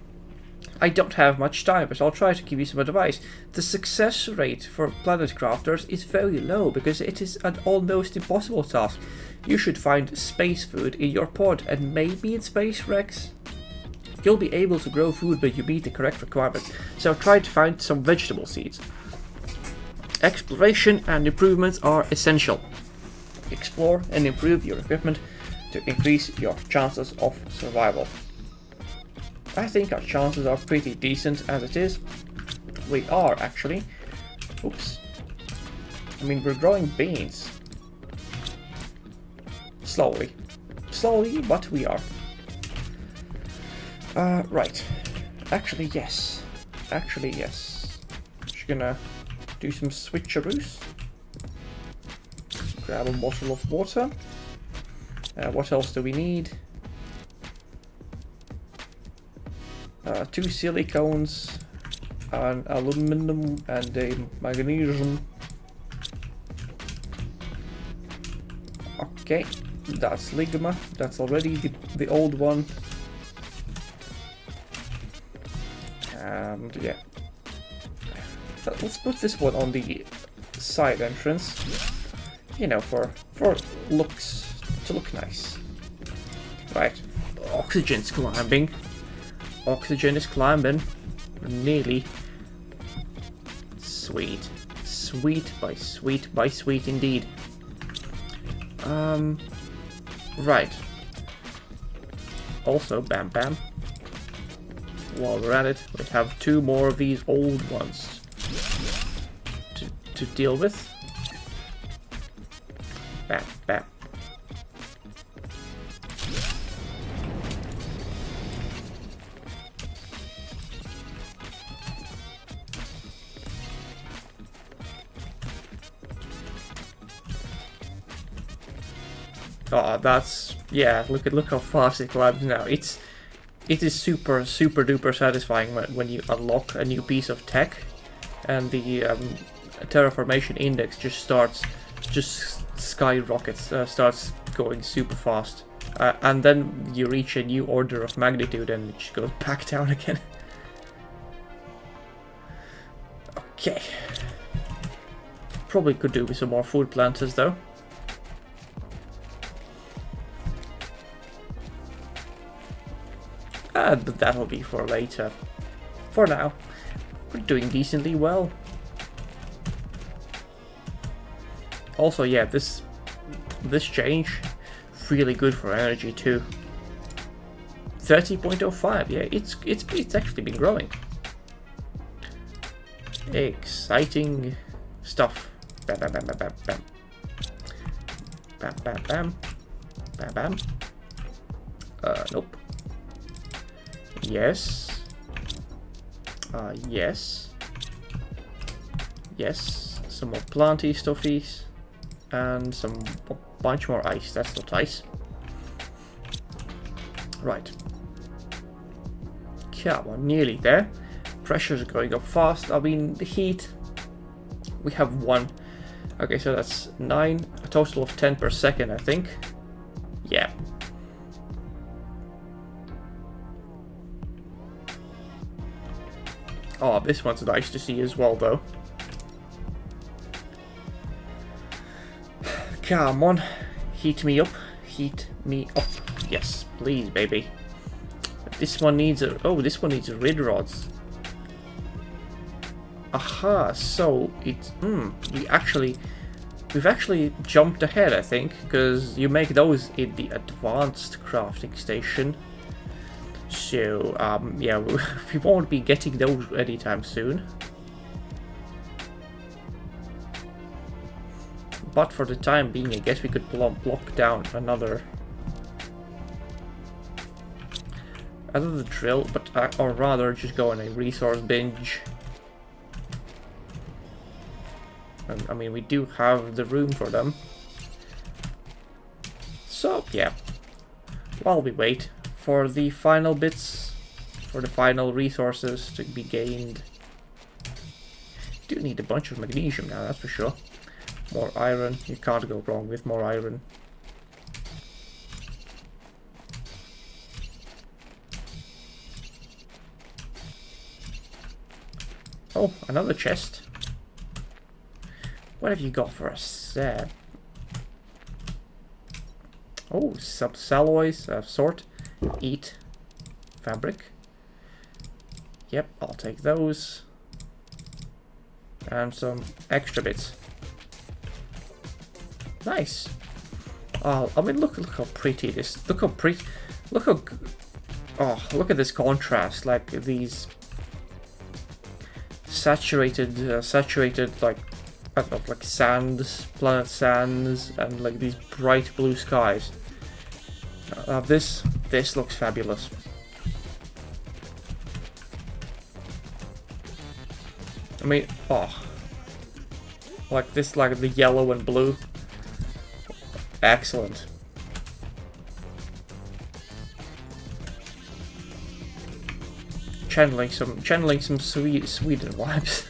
I don't have much time, but I'll try to give you some advice. The success rate for planet crafters is very low because it is an almost impossible task. You should find space food in your pod and maybe in space wrecks. You'll be able to grow food but you meet the correct requirements, so try to find some vegetable seeds. Exploration and improvements are essential. Explore and improve your equipment to increase your chances of survival. I think our chances are pretty decent as it is. We are actually. Oops. I mean, we're growing beans. Slowly, but we are. Right. Actually, yes. Just gonna do some switcheroos. Grab a bottle of water. What else do we need? 2 silicones, an aluminum, and a magnesium. Okay, that's ligma. That's already the old one. And yeah, so let's put this one on the side entrance. You know, for looks to look nice. Right, oxygen's climbing. Oxygen is climbing. Nearly. Sweet. Sweet by sweet by sweet indeed. Right. Also, bam bam. While we're at it, we have 2 more of these old ones to deal with. Bam bam. Oh, that's, yeah. Look how fast it climbs now. It is super duper satisfying when you unlock a new piece of tech, and the terraformation index just skyrockets, starts going super fast, and then you reach a new order of magnitude, and it just goes back down again. Okay. Probably could do with some more food planters though. But that'll be for later. For now, we're doing decently well. Also, yeah, this change, really good for energy too. 30.05, yeah, it's actually been growing. Exciting stuff. Bam bam bam bam bam bam. Bam bam bam. Bam bam. Nope. Yes. Yes. Yes. Some more planty stuffies. And a bunch more ice. That's not ice. Right. Come on, nearly there. Pressure's going up fast. I mean, the heat. We have 1. Okay, so that's 9. A total of 10 per second, I think. Yeah. Oh, this one's nice to see as well, though. Come on. Heat me up. Heat me up. Yes, please, baby. This one needs a... Oh, this one needs rid rods. Aha, so it's... we've actually jumped ahead, I think, because you make those in the advanced crafting station. So, yeah, we won't be getting those anytime soon. But for the time being, I guess we could block down another drill, but or rather just go on a resource binge. And, I mean, we do have the room for them. So, yeah. While we wait for the final bits, for the final resources to be gained. Do need a bunch of magnesium now, that's for sure. More iron, you can't go wrong with more iron. Oh, another chest. What have you got for us there? Oh, some alloys of sort. Eat. Fabric. Yep, I'll take those. And some extra bits. Nice. Oh, I mean, look how pretty this. Look how pretty. Look how. Oh, look at this contrast. Like these saturated like, I don't know, like sands, planet sands, and like these bright blue skies. This looks fabulous. I mean, oh. Like this, like the yellow and blue. Excellent. Channeling some Sweden vibes.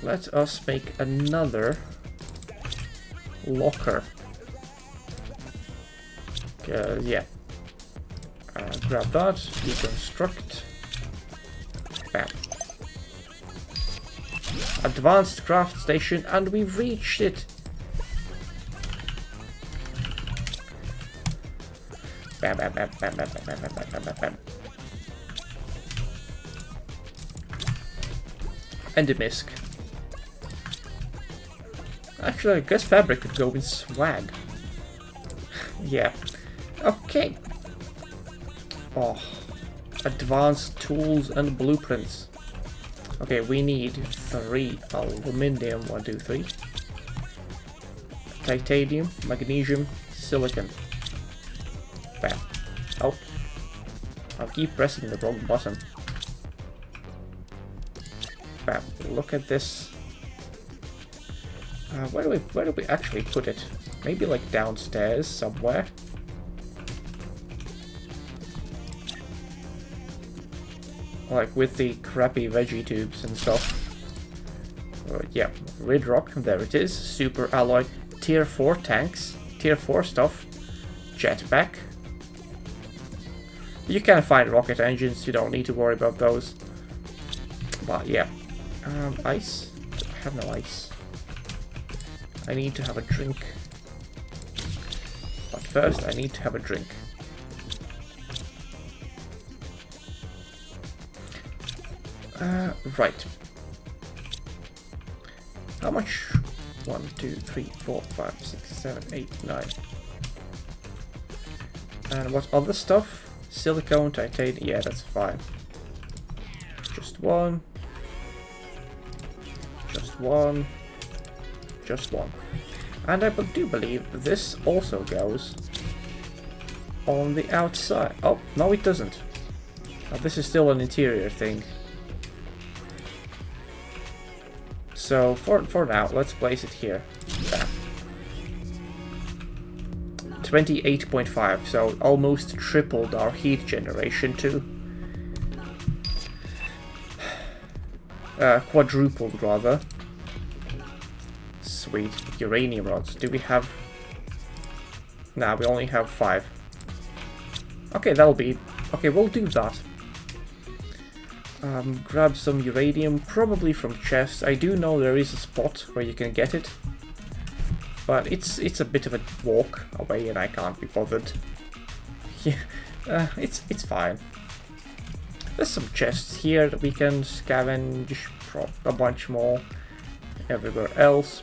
Let us make another locker. Yeah. Grab that, deconstruct. Bam. Advanced craft station, and we've reached it. Bam, bam, bam, bam, bam, bam, bam, bam, bam, bam, bam. And a misc. Actually, I guess fabric could go in swag. Yeah. Okay. Oh. Advanced tools and blueprints. Okay, we need 3 aluminium. 1, 2, 3. Titanium, magnesium, silicon. Bam. Oh. I'll keep pressing the wrong button. Bam. Look at this. Where do we actually put it? Maybe like downstairs somewhere. Like with the crappy veggie tubes and stuff. Yeah, red rock, there it is. Super alloy, tier 4 tanks, tier 4 stuff, jetpack. You can find rocket engines, you don't need to worry about those. But yeah, ice. I have no ice. I need to have a drink. But first, I need to have a drink. Right. How much? 1, 2, 3, 4, 5, 6, 7, 8, 9. And what other stuff? Silicone, titanium. Yeah, that's fine. Just one. Just one. Just one. And I do believe this also goes on the outside. Oh, no it doesn't. This is still an interior thing. So for now, let's place it here. Bam. 28.5, so almost tripled our heat generation too. Quadrupled rather. Sweet. Uranium rods. Do we have... Nah, we only have 5. Okay, that'll be... Okay, we'll do that. Grab some uranium, probably from chests. I do know there is a spot where you can get it. But it's a bit of a walk away and I can't be bothered. Yeah, it's fine. There's some chests here that we can scavenge, a bunch more everywhere else.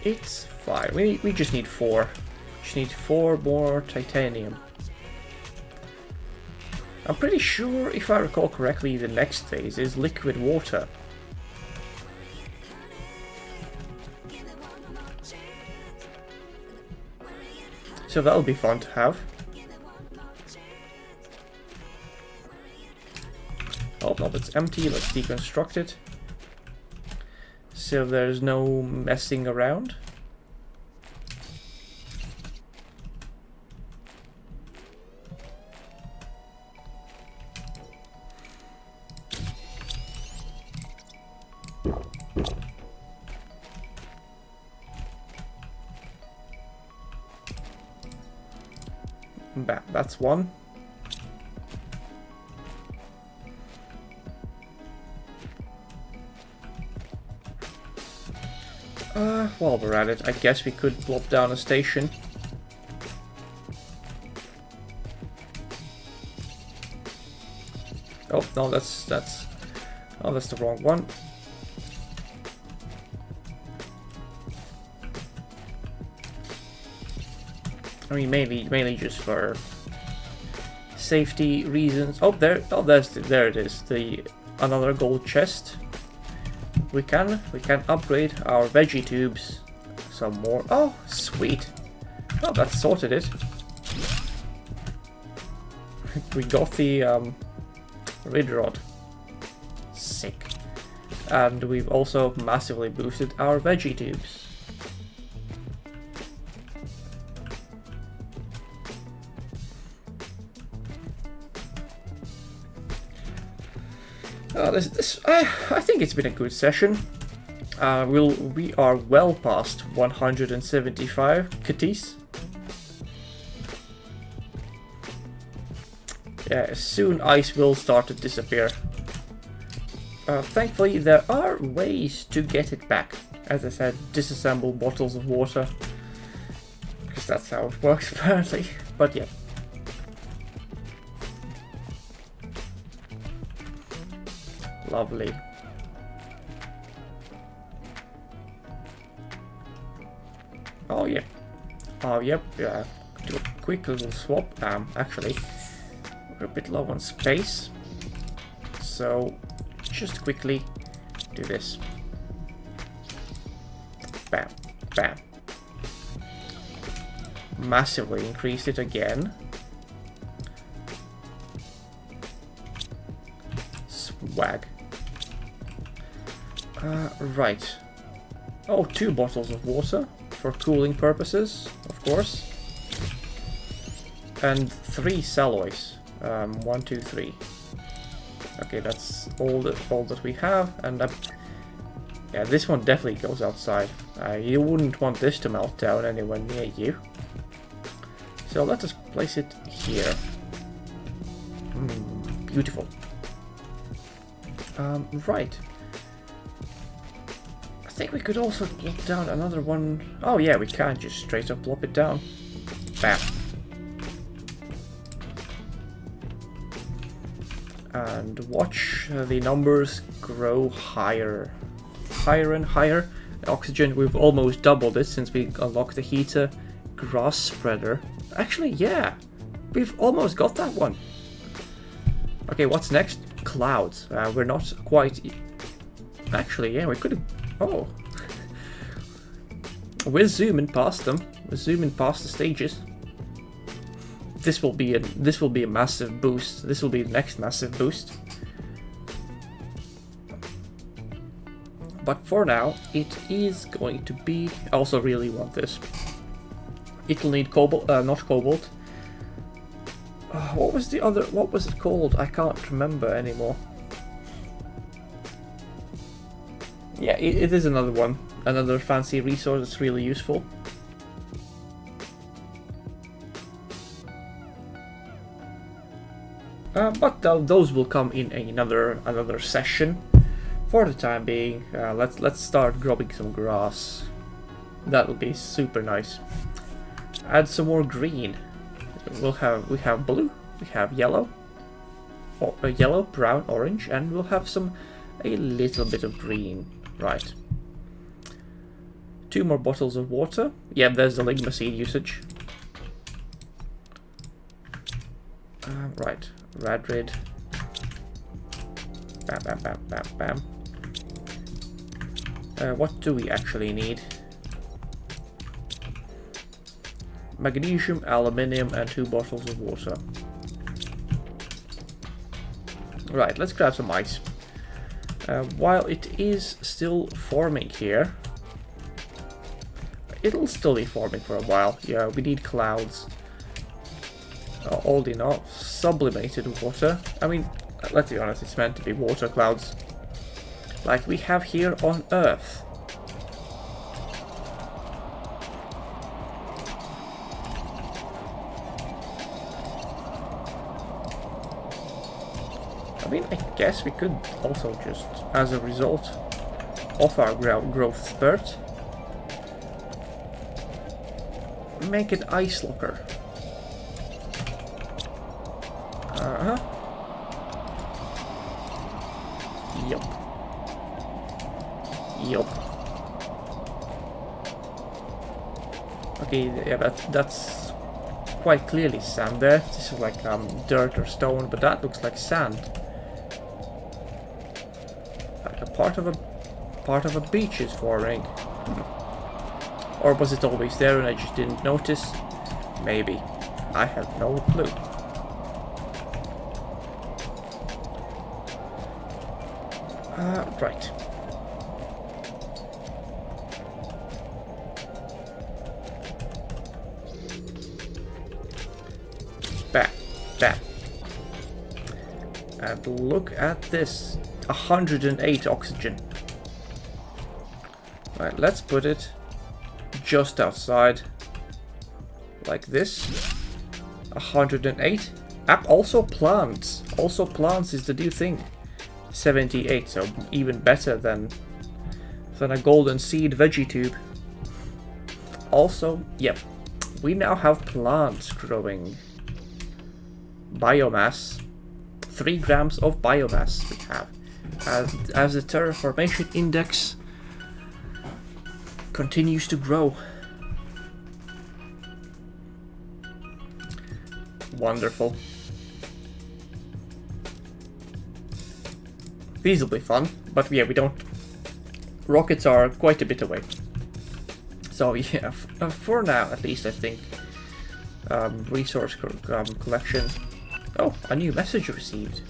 It's fine. We just need 4. Just need 4 more titanium. I'm pretty sure, if I recall correctly, the next phase is liquid water. So that'll be fun to have. Oh, no, it's empty. Let's deconstruct it. So there's no messing around. Bam, that's one. While we're at it, I guess we could plop down a station. Oh, no, that's oh, that's the wrong one. I mean, mainly just for safety reasons. Oh, there it is. Another gold chest. We can upgrade our veggie tubes some more. Oh, sweet. Oh, that sorted it. We got the rid rod. Sick. And we've also massively boosted our veggie tubes. I think it's been a good session. We are well past 175 kitties. Yeah, soon ice will start to disappear. Thankfully, there are ways to get it back. As I said, disassemble bottles of water. Because that's how it works, apparently. But yeah. Lovely. Oh, yeah. Oh, yep. Yeah. Do a quick little swap. Actually, we're a bit low on space. So, just quickly do this. Bam. Bam. Massively increase it again. Swag. Right. Oh, 2 bottles of water for cooling purposes, of course. And 3 salloys. 1, 2, 3. Okay, that's all that we have, and yeah, this one definitely goes outside. You wouldn't want this to melt down anywhere near you. So let us place it here. Beautiful. Right. I think we could also plop down another one. Oh yeah, we can just straight up plop it down. Bam. And watch the numbers grow higher. Higher and higher. Oxygen, we've almost doubled it since we unlocked the heater. Grass spreader. Actually, yeah. We've almost got that one. Okay, what's next? Clouds. We're not quite... Actually, yeah, we could have... Oh. We're zooming past them. We're zooming past the stages. This will be a massive boost. This will be the next massive boost. But for now, it is going to be... I also really want this. It'll need cobalt, not cobalt. What was the other... What was it called? I can't remember anymore. Yeah, it is another one. Another fancy resource that's really useful. But those will come in another session. For the time being, let's start growing some grass. That will be super nice. Add some more green. We have blue, we have yellow, yellow, brown, orange, and we'll have a little bit of green. Right. 2 more bottles of water. Yeah, there's the ligma seed usage. Right. Radrid. Bam, bam, bam, bam, bam. What do we actually need? Magnesium, aluminium, and 2 bottles of water. Right, let's grab some ice. While it is still forming here, it'll still be forming for a while. Yeah, we need clouds. Old enough. Sublimated water. I mean, let's be honest, it's meant to be water clouds. Like we have here on Earth. I mean, I guess we could also just, as a result of our growth spurt, make an ice locker. Yup. Yup. Okay, yeah, that's quite clearly sand there. This is like dirt or stone, but that looks like sand. Like a part of a beach is forming. Or was it always there and I just didn't notice? Maybe. I have no clue. Right. Bam. Bam. And look at this. 108 oxygen. Right, let's put it just outside. Like this. 108. Also plants. Also plants is the new thing. 78, so even better than a golden seed veggie tube. Also, yep, we now have plants growing. Biomass. 3 grams of biomass we have. As the terraformation index continues to grow. Wonderful. Feasibly fun, but yeah, we don't. Rockets are quite a bit away. So yeah, for now at least, I think resource collection. Oh, a new message received.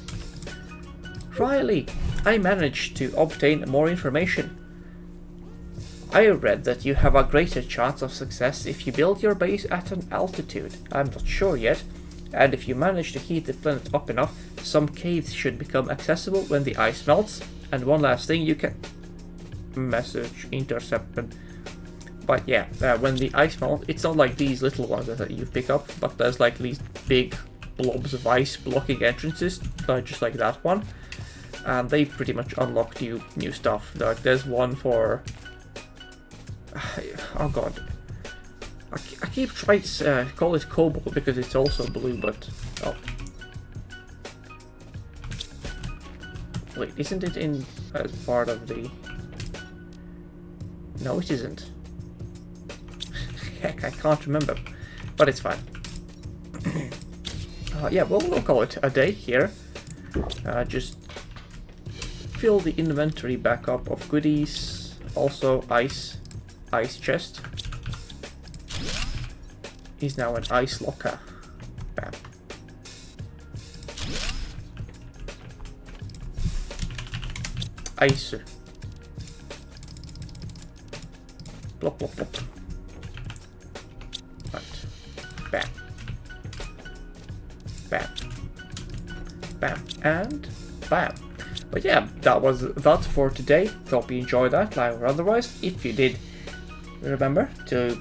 Riley, I managed to obtain more information. I read that you have a greater chance of success if you build your base at an altitude. I'm not sure yet. And if you manage to heat the planet up enough, some caves should become accessible when the ice melts. And one last thing, you can... Message intercepted. But yeah, when the ice melts, it's not like these little ones that you pick up, but there's like these big blobs of ice blocking entrances, just like that one. And they pretty much unlock new stuff. Like there's one for... Oh god. I keep trying to call it cobalt because it's also blue, but... Oh. Wait, isn't it in as part of the... No, it isn't. Heck, I can't remember. But it's fine. Yeah, we'll call it a day here. Just fill the inventory back up of goodies. Also, ice chest. Is now an ice locker. Bam. Ice. Plop, plop, plop. Right. Bam. Bam. Bam. And bam. But yeah, that was that for today. Hope you enjoyed that, live or otherwise. If you did, remember to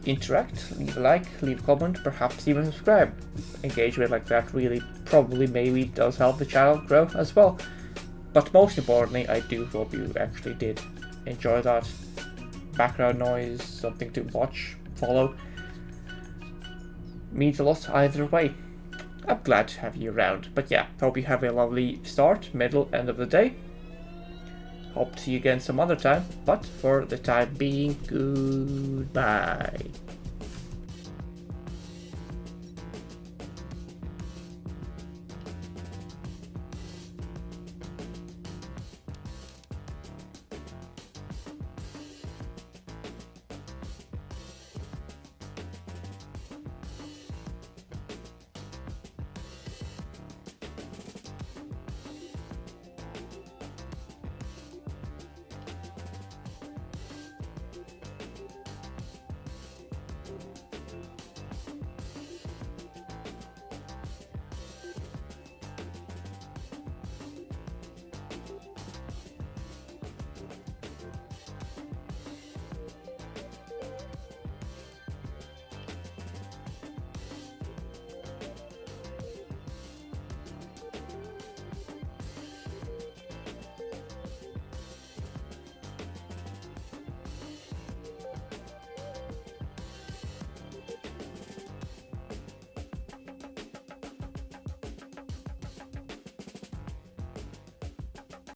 interact, leave a like, leave a comment, perhaps even subscribe. Engagement like that really probably maybe does help the channel grow as well. But most importantly, I do hope you actually did enjoy that. Background noise, something to watch, follow. Means a lot either way. I'm glad to have you around. But yeah, hope you have a lovely start, middle, end of the day. Hope to see you again some other time, but for the time being, goodbye.